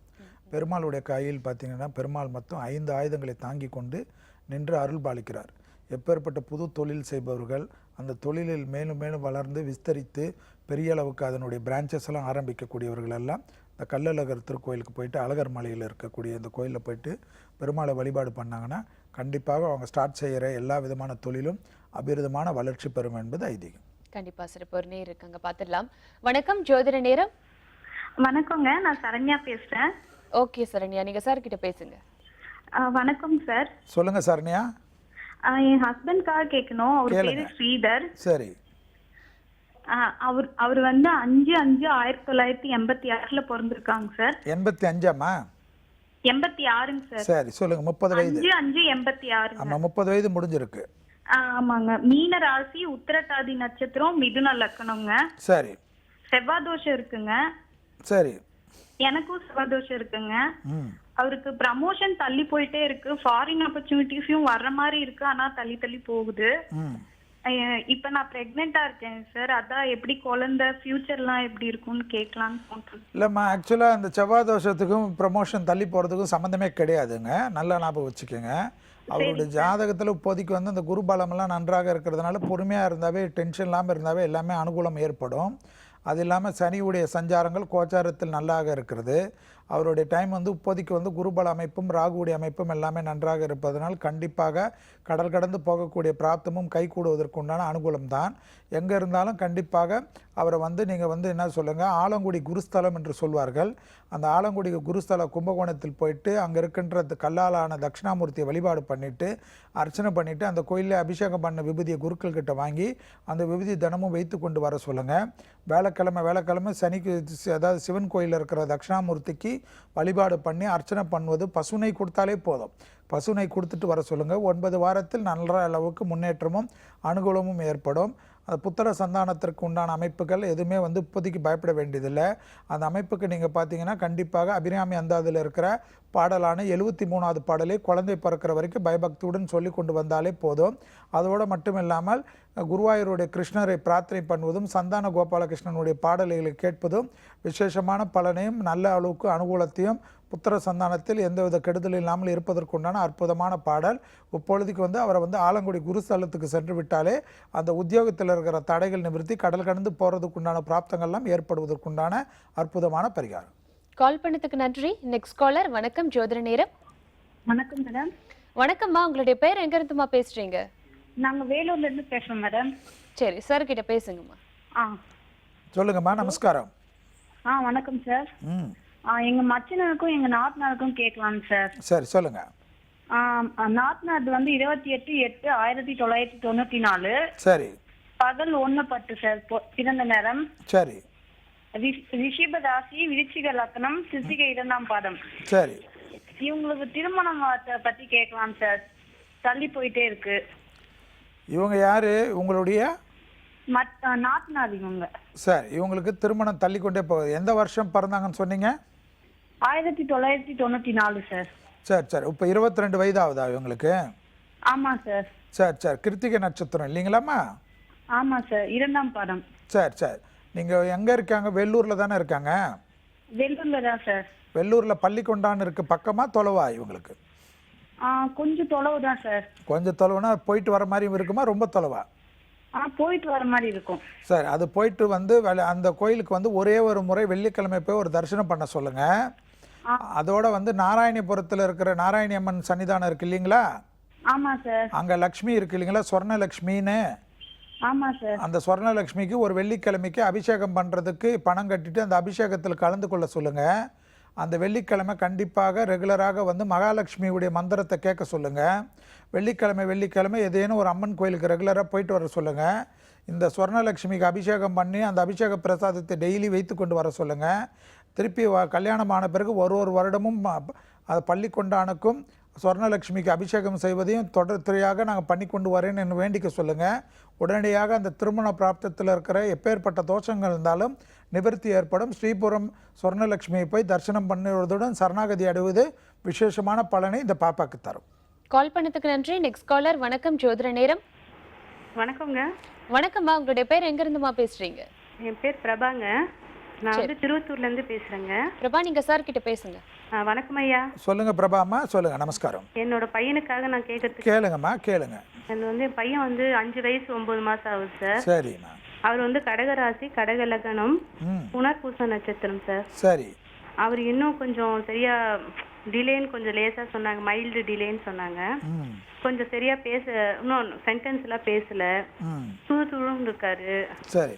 பெருமாளுடைய கையில் பார்த்திங்கன்னா பெருமாள் மொத்தம் 5 ஆயுதங்களை தாங்கி கொண்டு நின்று அருள் பாலிக்கிறார். எப்பேற்பட்ட புது தொழில் செய்பவர்கள் அந்த தொழிலில் மேலும் மேலும் வளர்ந்து விஸ்தரித்து பெரிய அளவுக்கு அதனுடைய பிரான்ச்சஸ் எல்லாம் ஆரம்பிக்கக்கூடியவர்கள் எல்லாம் இந்த கள்ளழகர் திருக்கோயிலுக்கு போயிட்டு அழகர் மலையில் இருக்கக்கூடிய இந்த கோயிலில் போயிட்டு பெருமாளை வழிபாடு பண்ணாங்கன்னா கண்டிப்பாக அவங்க ஸ்டார்ட் செய்கிற எல்லா விதமான தொழிலும் அபிரிதமான வளர்ச்சி பெறும் என்பது ஐதீகம். கண்டிப்பா சார். இப்போ ஒரு நேர் இருக்காங்க, பார்த்துடலாம். வணக்கம், ஜோதிட நேரம். வணக்கங்க, நான் சரண்யா பேசுறேன். ஓகே சரண்யா, நீங்க சார் கிட்ட பேசுங்க. வணக்கம் சார். சொல்லுங்க சரண்யா. என் ஹஸ்பண்ட்காக கேட்கணும். அவர் பேரு ஸ்ரீதர். சரி. அவர் வந்து 5/5/1986 பிறந்திருக்காங்க சார். 85ஆமா? 86ங்க சார். சரி, சொல்லுங்க. 30 வயது. 5/5/86. ஆமா, 30 வயது முடிஞ்சிருக்கு. ஆமாங்க. மீன ராசி, உத்திரட்டாதி நட்சத்திரம், மிதுன லக்னம்ங்க. சரி. செவ்வாய் தோஷம் இருக்குங்க. சரி. எனக்கும் செவ்வாய் தோஷம் இருக்குங்க. அவருக்கு ப்ரமோஷன் தள்ளி போயிட்டே இருக்கு. ஃபாரின் ஆப்பர்ச்சுனிட்டிஸும் வர்ற மாதிரி இருக்கு, ஆனா தள்ளி தள்ளி போகுது. இப்ப நான் பிரெக்னெண்டா இருக்கேன் சார். அதான் எப்படி குழந்தை ஃபியூச்சர்லாம் எப்படி இருக்கும்னு கேட்கலான்னு தோணுது. இல்லைம்மா, ஆக்சுவலாக இந்த செவ்வாய் தோஷத்துக்கும் ப்ரமோஷன் தள்ளி போகிறதுக்கும் சம்மந்தமே கிடையாதுங்க. நல்லா ஞாபகம் வச்சுக்கோங்க. அவருடைய ஜாதகத்தில் இப்போதைக்கு வந்து அந்த குரு பலமெல்லாம் நன்றாக இருக்கிறதுனால பொறுமையாக இருந்தாவே, டென்ஷன் இல்லாமல் இருந்தாவே எல்லாமே அனுகூலம் ஏற்படும். அது இல்லாமல் சனியுடைய சஞ்சாரங்கள் கோச்சாரத்தில் நல்லாக இருக்கிறது. அவருடைய டைம் வந்து இப்போதைக்கு வந்து குருபல அமைப்பும் ராகுடைய அமைப்பும் எல்லாமே நன்றாக இருப்பதனால் கண்டிப்பாக கடல் கடந்து போகக்கூடிய பிராப்தமும் கை கூடுவதற்குண்டான அனுகூலம்தான். எங்கே இருந்தாலும் கண்டிப்பாக அவரை வந்து நீங்கள் வந்து என்ன சொல்லுங்கள், ஆலங்குடி குருஸ்தலம் என்று சொல்வார்கள். அந்த ஆலங்குடி குருஸ்தல கும்பகோணத்தில் போயிட்டு அங்கே இருக்கின்ற கல்லாலான தட்சிணாமூர்த்தியை வழிபாடு பண்ணிவிட்டு அர்ச்சனை பண்ணிவிட்டு அந்த கோயிலில் அபிஷேகம் பண்ண விபூதியை குருக்கள்கிட்ட வாங்கி அந்த விபூதி தினமும் வைத்து கொண்டு வர சொல்லுங்கள். வேலைக்கிழமை சனிக்கு, அதாவது சிவன் கோயிலில் இருக்கிற தட்சிணாமூர்த்திக்கு வழிபாடு பண்ணி அர்ச்சனை பண்ணுவது, பசுனை கொடுத்தாலே போதும். பசுனை கொடுத்துட்டு வர சொல்லுங்கள். 9 வாரத்தில் நல்ல அளவுக்கு முன்னேற்றமும் அனுகூலமும் ஏற்படும். அந்த புத்திர சந்தானத்திற்கு உண்டான அமைப்புகள் எதுவுமே வந்து இப்போதைக்கு பயப்பட வேண்டியதில்லை. அந்த அமைப்புக்கு நீங்கள் பார்த்தீங்கன்னா கண்டிப்பாக அபிராமி அந்தாதில் இருக்கிற பாடலான 73வது பாடலை குழந்தை பிறக்கிற வரைக்கும் பயபக்தியுடன் சொல்லி கொண்டு வந்தாலே போதும். அதோடு மட்டும் இல்லாமல் குருவாயூருடைய கிருஷ்ணரை பிரார்த்தனை பண்ணுவதும் சந்தான கோபாலகிருஷ்ணனுடைய பாடல்களை கேட்பதும் விசேஷமான பலனையும் நல்ல அளவுக்கு அனுகூலத்தையும் புத்திர சந்தானத்தில் எந்தவித கெடுதல் இல்லாமல் இருப்பதற்குண்டான அற்புதமான பாடல். இப்பொழுதுக்கு வந்து அவரை வந்து ஆலங்குடி குருஸ்தலத்துக்கு சென்று விட்டாலே அந்த உத்தியோகத்தில் இருக்கிற தடைகள் நிவர்த்தி, கடல் கடந்து போகிறதுக்குண்டான பிராப்தங்கள்லாம் ஏற்படுவதற்குண்டான அற்புதமான பரிகாரம். கால் பண்ணதுக்கு நன்றி. Next caller. வணக்கம் ஜோதிட நேரம். வணக்கம் மேடம். வணக்கம்மா, உங்களுடைய பேர் எங்க இருந்துமா பேசுறீங்க? நாங்க வேலூர்ல இருந்து பேசுறோம் மேடம். சரி, சார் கிட்ட பேசுங்கம்மா. சொல்லுங்கம்மா. நமஸ்காரம். வணக்கம் சார். எங்க மச்சனருக்கும் எங்க நாத்தனாருக்கும் கேட்கலாம் சார். சரி, சொல்லுங்க. நாத்தனார் வந்து 28/8/1994. சரி. பகல் 1:10 சார் பிறந்த நேரம். சரி. ரிஷிப ராசி, விருச்சிக லக்னம், சித்திகை 2ஆம் பாதம். சரி. இவங்களுக்கு திருமணம் பத்தி கேட்கலாம் சார். தள்ளி போயிட்டே இருக்கு. இவங்க யாரு? உங்களுடைய நாத்தனார் இவங்க. சரி, இவங்களுக்கு திருமணம் தள்ளி கொண்டே போகுது. எந்த வருஷம் பிறந்தாங்கன்னு சொன்னீங்க? 1994 சார். சரி சரி. இப்போ 22 வயதாகுதா இவங்களுக்கு? ஆமா சார். சரி சரி. கிருத்திகை நட்சத்திரம் இல்லைங்களாம்மா? ஆமா சார், 2ஆம் பாதம். சரி சரி. நீங்கள் எங்கே இருக்காங்க? வெள்ளூரில் தானே இருக்காங்க? வெள்ளூர்ல தான் சார். வெள்ளூரில் பள்ளிக்கொண்டான்னு இருக்கு. பக்கமா தொலைவா இவங்களுக்கு? கொஞ்சம் தொலைவு தான் சார். கொஞ்சம் தொலைவுனா போயிட்டு வர மாதிரி இருக்குமா? ரொம்ப தொலைவா? போயிட்டு வர மாதிரி இருக்கும். சரி, அது போயிட்டு வந்து அந்த கோயிலுக்கு வந்து ஒரே ஒரு முறை வெள்ளிக்கிழமை போய் ஒரு தரிசனம் பண்ண சொல்லுங்க. அதோட வந்து நாராயணிபுரத்தில் இருக்கிற நாராயணி அம்மன் சன்னிதானம் இருக்கு இல்லைங்களா? ஆமா சார். அங்கே லக்ஷ்மி இருக்கு இல்லைங்களா? சொர்ணலக்ஷ்மின்னு. ஆமா சார். அந்த சொர்ணலக்ஷ்மிக்கு ஒரு வெள்ளிக்கிழமைக்கு அபிஷேகம் பண்ணுறதுக்கு பணம் கட்டிட்டு அந்த அபிஷேகத்தில் கலந்து கொள்ள சொல்லுங்க. அந்த வெள்ளிக்கிழமை கண்டிப்பாக ரெகுலராக வந்து மகாலட்சுமியுடைய மந்திரத்தை கேட்க சொல்லுங்கள். வெள்ளிக்கிழமை ஏதேனும் ஒரு அம்மன் கோயிலுக்கு ரெகுலராக போயிட்டு வர சொல்லுங்கள். இந்த சொர்ணலட்சுமிக்கு அபிஷேகம் பண்ணி அந்த அபிஷேக பிரசாதத்தை டெய்லி வைத்து கொண்டு வர சொல்லுங்கள். திருப்பி கல்யாணம் ஆன பிறகு ஒரு வருடமும் அது பள்ளிக்கொண்டானுக்கும் சொர்ணலட்சுமிக்கு அபிஷேகம் செய்வதையும் தொடர்ச்சியாக நாங்கள் பண்ணி கொண்டு வரேன்னு வேண்டிக்க சொல்லுங்கள். உடனடியாக அந்த திருமண பிராப்தத்தில் இருக்கிற எப்பேற்பட்ட தோஷங்கள் இருந்தாலும் நிவர்த்தி ஏற்படும். ஸ்ரீபுரம் சொர்ணலட்சுமியை போய் தரிசனம் பண்ணுவதுடன் சரணாகதி அடைவது விசேஷமான பலனை இந்த பாப்பாக்கு தரும். கால் பண்ணதுக்கு நன்றி. Next caller. வணக்கம் ஜோதிட நேரம். வணக்கங்க. வணக்கம்மா, உங்களுடைய பேர் எங்க இருந்துமா பேசுறீங்க? என் பேர் பிரபாங்க. நான் வந்து திருவத்தூர்ல இருந்து பேசுறேங்க. பிரபா, நீங்க சார் கிட்ட பேசுங்க. வணக்கம் ஐயா. சொல்லுங்க பிரபாம்மா, சொல்லுங்க. நமஸ்காரம். என்னோட பையனுக்காக நான் கேட்கறதுக்கு. கேளுங்கம்மா, கேளுங்க. என் பையன் வந்து 5 வயசு 9 மாசம் ஆகுது சார். சரிம்மா. அவர் வந்து கடக ராசி, கடக லக்னம், புனர்பூச நட்சத்திரம் சார். சரி. அவர் இன்னும் கொஞ்சம் சரியா டிலேன்னு கொஞ்சம் லேசா சொன்னாங்க, மைல்டு டிலேன்னு சொன்னாங்க. கொஞ்சம் சரியா இன்னும் சென்டென்ஸ் எல்லாம் பேசல, துருன்னு இருக்காரு. சரி.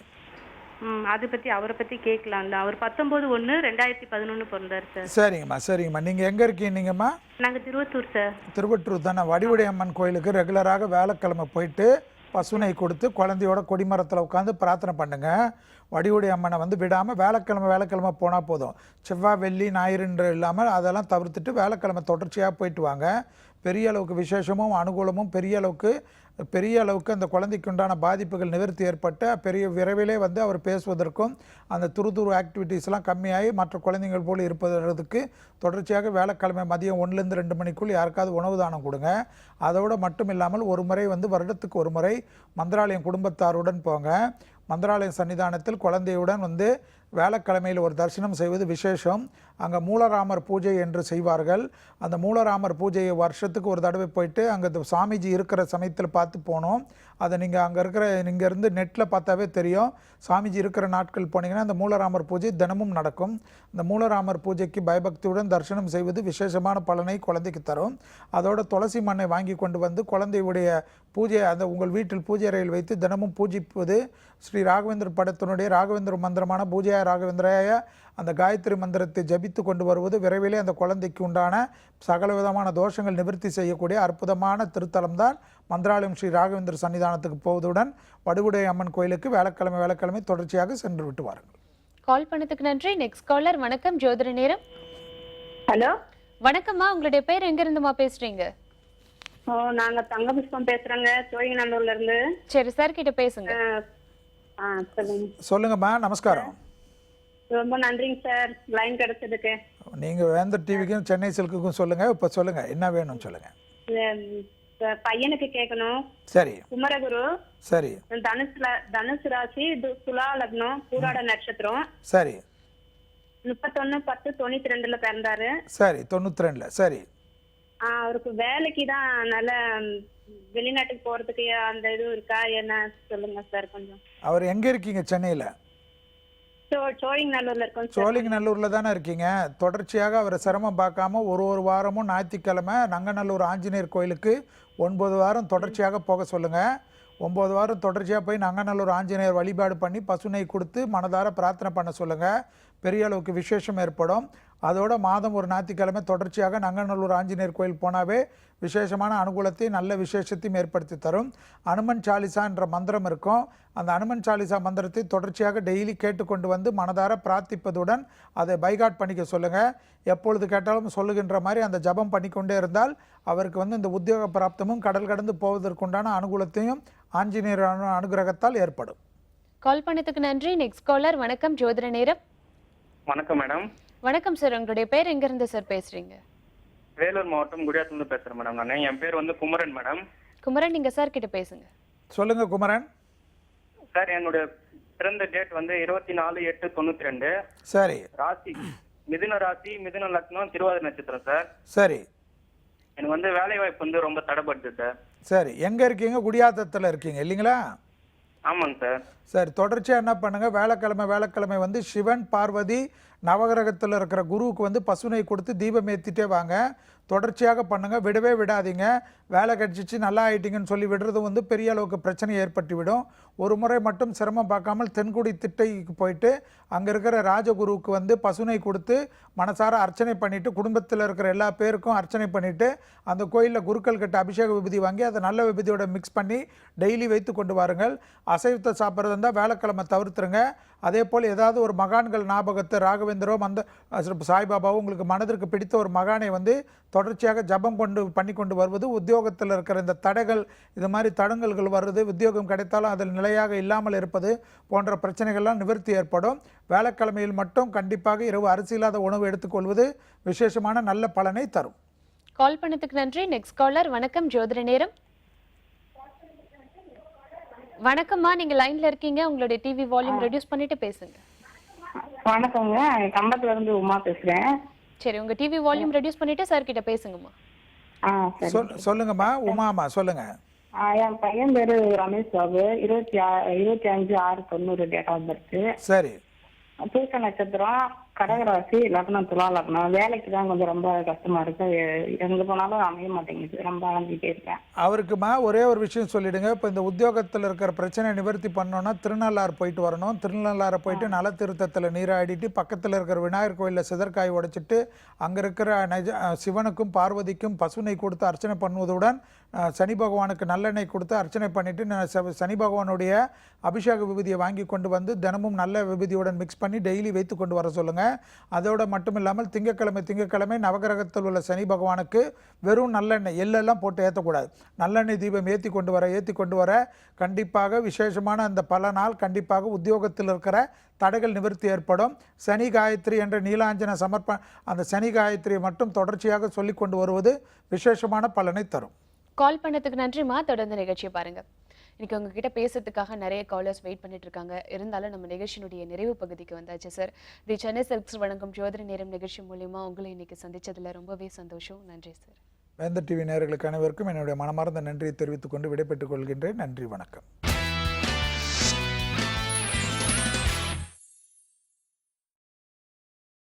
அதை பத்தி அவரை பத்தி கேட்கலாம். அவர் 19/1/2011 பிறந்தாரு சார். சரிங்கம்மா, சரிங்கம்மா. நீங்க எங்க இருக்கீங்கம்மா? நாங்க திருவத்தூர் சார். திருவட்டூர் தானே. வடிவுடை அம்மன் கோயிலுக்கு ரெகுலராக வேலைக்கிழமை போயிட்டு பசுனை கொடுத்து குழந்தையோட கொடிமரத்தில் உட்காந்து பிரார்த்தனை பண்ணுங்க. வடிவுடை அம்மனை வந்து விடாமல் வேலைக்கிழமை போனால் போதும். செவ்வாய் வெள்ளி ஞாயிறுன்ற இல்லாமல் அதெல்லாம் தவிர்த்துட்டு வேலைக்கிழமை தொடர்ச்சியாக போயிட்டு வாங்க. பெரிய அளவுக்கு விசேஷமும் அனுகூலமும் பெரிய அளவுக்கு அந்த குழந்தைக்கு உண்டான பாதிப்புகள் நிவர்த்தி ஏற்பட்ட விரைவிலே வந்து அவர் பேசுவதற்கும் அந்த துரு ஆக்டிவிட்டீஸ்லாம் கம்மியாகி மற்ற குழந்தைகள் போல் இருப்பதற்கு தொடர்ச்சியாக வேலைக்கிழமை மதியம் 1லேருந்து 2 மணிக்குள் யாருக்காவது உணவு தானம் கொடுங்க. அதோடு மட்டும் இல்லாமல் ஒரு முறை வந்து வருடத்துக்கு ஒரு முறை மந்திராலயம் குடும்பத்தாருடன் போங்க. மந்திராலயம் சன்னிதானத்தில் குழந்தையுடன் வந்து வேலைக்கிழமையில் ஒரு தரிசனம் செய்வது விசேஷம். அங்கே மூலராமர் பூஜை என்று செய்வார்கள். அந்த மூலராமர் பூஜையை வருஷத்துக்கு ஒரு தடவை போயிட்டு அங்கே சாமிஜி இருக்கிற சமயத்தில் பார்த்து போனோம். அதை நீங்கள் அங்கே இங்கேருந்து நெட்டில் பார்த்தாவே தெரியும். சாமிஜி இருக்கிற நாட்கள் போனீங்கன்னா அந்த மூலராமர் பூஜை தினமும் நடக்கும். இந்த மூலராமர் பூஜைக்கு பயபக்தியுடன் தரிசனம் செய்வது விசேஷமான பலனை குழந்தைக்கு தரும். அதோட துளசி மண்ணை வாங்கி கொண்டு வந்து குழந்தையுடைய பூஜை அந்த உங்கள் வீட்டில் பூஜை அறையில் வைத்து தினமும் பூஜிப்பது. ஸ்ரீ ராகவேந்திர படத்தினுடைய ராகவேந்திர மந்திரமான பூஜையா ராகவேந்திராய அந்த காயத்ரி மந்திரத்தை ஜபித்து கொண்டு வருவது விரைவிலே அந்த குழந்தைக்கு உண்டான சகல விதமான தோஷங்கள் நிவர்த்தி செய்யக்கூடிய அற்புதமான திருத்தலம் தான் மந்திராலயம் ஸ்ரீ ராகவேந்திர சன்னிதானத்துக்கு போவதுடன் வடுகுடை அம்மன் கோயிலுக்கு வேலைக்கிழமை தொடர்ச்சியாக சென்று விட்டு வாருங்கள். கால் பண்ணதுக்கு நன்றி. Next caller. வணக்கம் ஜோதிட நேரம். ஹலோ. வணக்கம்மா, உங்களுடைய பேர் எங்க இருந்துமா பேசுறீங்க? நாங்க தங்கபுஷ்பம் பேசுறேங்க, சோழிங்கநல்லூர்ல இருந்து. சரி, சார் கிட்ட பேசுங்க. சொல்லுங்கம்மா. நமஸ்காரம். ரொம்ப நன்றிங்க சார் லைன் கிடைச்சதுக்கு. நீங்க வேந்தர் டிவிக்கும் சென்னை சில்க்குக்கும் சொல்லுங்க. இப்ப சொல்லுங்க, என்ன வேணும்னு சொல்லுங்க. பையனுக்கு கேட்கணும். சரி. குமரகுரு. சரி. தனுசு ராசி, துலா லக்னம், பூராட நட்சத்திரம். சரி. 31/10/92 பிறந்தாரு. சரி, 92ல. சரி. அவருக்கு வேலைக்கு தான் நல்ல வெளிநாட்டுக்கு போறதுக்கு அந்த இது இருக்கா என்ன சொல்லுங்க சார் கொஞ்சம். அவர் எங்க இருக்கீங்க சென்னையில? சோழிங்கநல்லூர்ல இருக்கோம் சார். சோழிங்கநல்லூர்ல தானே இருக்கீங்க. தொடர்ச்சியாக அவரை சிரமம் பார்க்காம ஒரு வாரமும் ஞாயிற்றுக்கிழமை நங்கநல்லூர் ஆஞ்சநேயர் கோயிலுக்கு 9 வாரம் தொடர்ச்சியாக போக சொல்லுங்க. 9 வாரம் தொடர்ச்சியாக போய் நங்கநல்லூர் ஆஞ்சநேயர் வழிபாடு பண்ணி பசுனை கொடுத்து மனதார பிரார்த்தனை பண்ண சொல்லுங்க. பெரிய அளவுக்கு விசேஷம் ஏற்படும். அதோட மாதம் ஒரு ஞாயிற்றுக்கிழமை தொடர்ச்சியாக நங்கநல்லூர் ஆஞ்சநேயர் கோயில் போனாவே விசேஷமான அனுகூலத்தை நல்ல விசேஷத்தையும் ஏற்படுத்தி தரும். அனுமன் சாலிசா என்ற மந்திரம் இருக்கும். அந்த அனுமன் சாலிசா மந்திரத்தை தொடர்ச்சியாக டெய்லி கேட்டுக்கொண்டு வந்து மனதார பிரார்த்திப்பதுடன் அதை பைகாட் பண்ணிக்க சொல்லுங்கள். எப்பொழுது கேட்டாலும் சொல்லுகின்ற மாதிரி அந்த ஜபம் பண்ணிக்கொண்டே இருந்தால் அவருக்கு வந்து இந்த உத்தியோக பிராப்தமும் கடல் கடந்து போவதற்குண்டான அனுகூலத்தையும் ஆஞ்சநேயர் அனுகிரகத்தால் ஏற்படும். கால் பண்ணதுக்கு நன்றி. Next caller. வணக்கம், ஜோதிட நேரம். வணக்கம் மேடம். வணக்கம் சார், உங்களுடைய பேர் எங்க இருந்து சார் பேசுறீங்க? வேலூர் மாவட்டம் குடியாத்துலேருந்து பேசுறேன் மேடம். நான் என் பேர் வந்து குமரன் மேடம். குமரன், நீங்க சார் கிட்ட பேசுங்க. சொல்லுங்க குமரன். சார் என்னுடைய பிறந்த டேட் வந்து 24/8/92. சரி. ராசி மிதுன ராசி, மிதுன லக்னம், திருவாதிரை நட்சத்திரம் சார். சரி. எனக்கு வந்து வேலை வாய்ப்பு வந்து ரொம்ப தடைப்படுது சார். சரி, எங்க இருக்கீங்க? குடியாத்தத்தில் இருக்கீங்க இல்லைங்களா? ஆமாங்க சார். சரி, தொடர்ச்சியாக என்ன பண்ணுங்க, வேலைக்கிழமை வந்து சிவன் பார்வதி நவகிரகத்தில் இருக்கிற குருவுக்கு வந்து பசுனை கொடுத்து தீபம் ஏற்றிட்டே வாங்க. தொடர்ச்சியாக பண்ணுங்க, விடவே விடாதீங்க. வேலை கழிச்சிச்சு நல்லா ஆயிட்டீங்கன்னு சொல்லி விடுறது வந்து பெரிய அளவுக்கு பிரச்சனை ஏற்பட்டு விடும். ஒரு முறை மட்டும் சிரமம் பார்க்காமல் தென்குடி திட்டைக்கு போயிட்டு அங்கே இருக்கிற ராஜகுருவுக்கு வந்து பசுனை கொடுத்து மனசார அர்ச்சனை பண்ணிவிட்டு குடும்பத்தில் இருக்கிற எல்லா பேருக்கும் அர்ச்சனை பண்ணிவிட்டு அந்த கோயிலில் குருக்கள் கிட்ட அபிஷேக விபூதி வாங்கி அதை நல்ல விபூதியோட மிக்ஸ் பண்ணி டெய்லி வைத்து கொண்டு வாருங்கள். அசைவத்தை சாப்பிட்றது இருந்தால் வேலைக்கிழமை தவிர்த்துருங்க. அதே போல் ஏதாவது ஒரு மகான்கள் ஞாபகத்தை ராகவேந்திரோ சாய்பாபாவோ உங்களுக்கு மனதிற்கு பிடித்த ஒரு மகானை வந்து தொடர்ச்சியாக ஜபம் பண்ணி கொண்டு வருவது உத்தியோகத்தில் இருக்கிற இந்த தடைகள், இது மாதிரி தடங்கல்கள் வருது, உத்தியோகம் கிடைத்தாலும் அதில் நிலையாக இல்லாமல் இருப்பது போன்ற பிரச்சனைகள்லாம் நிவர்த்தி ஏற்படும். வேலைக்கிழமையில் மட்டும் கண்டிப்பாக இரவு அரிசி இல்லாத உணவு எடுத்துக்கொள்வது விசேஷமான நல்ல பலனை தரும். கால் பண்ணதுக்கு நன்றி. Next caller. வணக்கம், ஜோதிட நேரம். வணக்கம்மா, நீங்க லைன்ல இருக்கீங்க. உங்களுடைய டிவி வால்யூம் ரெடியூஸ் பண்ணிட்டு பேசுங்க. வணக்கங்க, கம்பத்துல இருந்து உமா பேசுறேன். சரி, உங்க டிவி வால்யூம் ரெடியூஸ் பண்ணிட்டு சார் கிட்ட பேசுங்கம்மா. சொல்லுங்கம்மா உமாமா, சொல்லுங்க. என் பையன் பேரு Ramesh Babu. 25/6/90 date of birth. சரி. பூச நட்சத்திரம், கடகராசி, லக்னம் துலா லக்னம். வேலைக்கு தான் கொஞ்சம் ரொம்ப கஷ்டமா இருக்கு. எங்க போனாலும் அமைய மாட்டேங்குது. ரொம்ப அலைஞ்சிட்டே இருக்கேன். அவருக்குமா ஒரே ஒரு விஷயம் சொல்லிடுங்க. இப்போ இந்த உத்தியோகத்தில் இருக்கிற பிரச்சனை நிவர்த்தி பண்ணோன்னா திருநள்ளாறு போயிட்டு வரணும். திருநள்ளாறு போயிட்டு நல திருத்தத்தில் நீராடிட்டு பக்கத்தில் இருக்கிற விநாயகர் கோயிலில் சிதற்காய் உடைச்சிட்டு அங்கே இருக்கிற சிவனுக்கும் பார்வதிக்கும் பசுனை கொடுத்து அர்ச்சனை பண்ணுவதுடன் சனி பகவானுக்கு நல்லெண்ணெய் கொடுத்து அர்ச்சனை பண்ணிவிட்டு சனி பகவானுடைய அபிஷேக விபூதியை வாங்கி கொண்டு வந்து தினமும் நல்ல விபூதியுடன் மிக்ஸ் பண்ணி டெய்லி வைத்து கொண்டு வர சொல்லுங்கள். அதோடு மட்டும் இல்லாமல் திங்கட்கிழமை நவகிரகத்தில் உள்ள சனி பகவானுக்கு வெறும் நல்லெண்ணெய் எள்ளெல்லாம் போட்டு ஏற்றக்கூடாது. நல்லெண்ணெய் தீபம் ஏற்றி கொண்டு வர கண்டிப்பாக விசேஷமான அந்த பல நாள் கண்டிப்பாக உத்தியோகத்தில் இருக்கிற தடைகள் நிவர்த்தி ஏற்படும். சனி காயத்ரி என்ற நீலாஞ்சன அந்த சனி காயத்ரியை மட்டும் தொடர்ச்சியாக சொல்லி கொண்டு வருவது விசேஷமான பலனை தரும். கால் பண்ணதுக்கு நன்றிமா. தொடர்ந்து நிகழ்ச்சியை பாருங்க. இன்னைக்கு உங்ககிட்ட பேசுறதுக்காக நிறைய காலர்ஸ் வெயிட் பண்ணிட்டு இருக்காங்க. இருந்தாலும் நம்ம நிகழ்ச்சியினுடைய நிறைவு பகுதிக்கு வந்தாச்சு சார். தி சென்னை சில்க்ஸ் வழங்கும் ஜோதிட நேரம் நிகழ்ச்சி மூலியமா உங்களை இன்னைக்கு சந்திச்சதுல ரொம்பவே சந்தோஷம். நன்றி சார். வேந்தர் டிவி நேயர்களுக்கு அனைவருக்கும் என்னுடைய மனமார்ந்த நன்றியை தெரிவித்துக் கொண்டு விடைபெற்றுக் கொள்கின்றேன். நன்றி, வணக்கம்.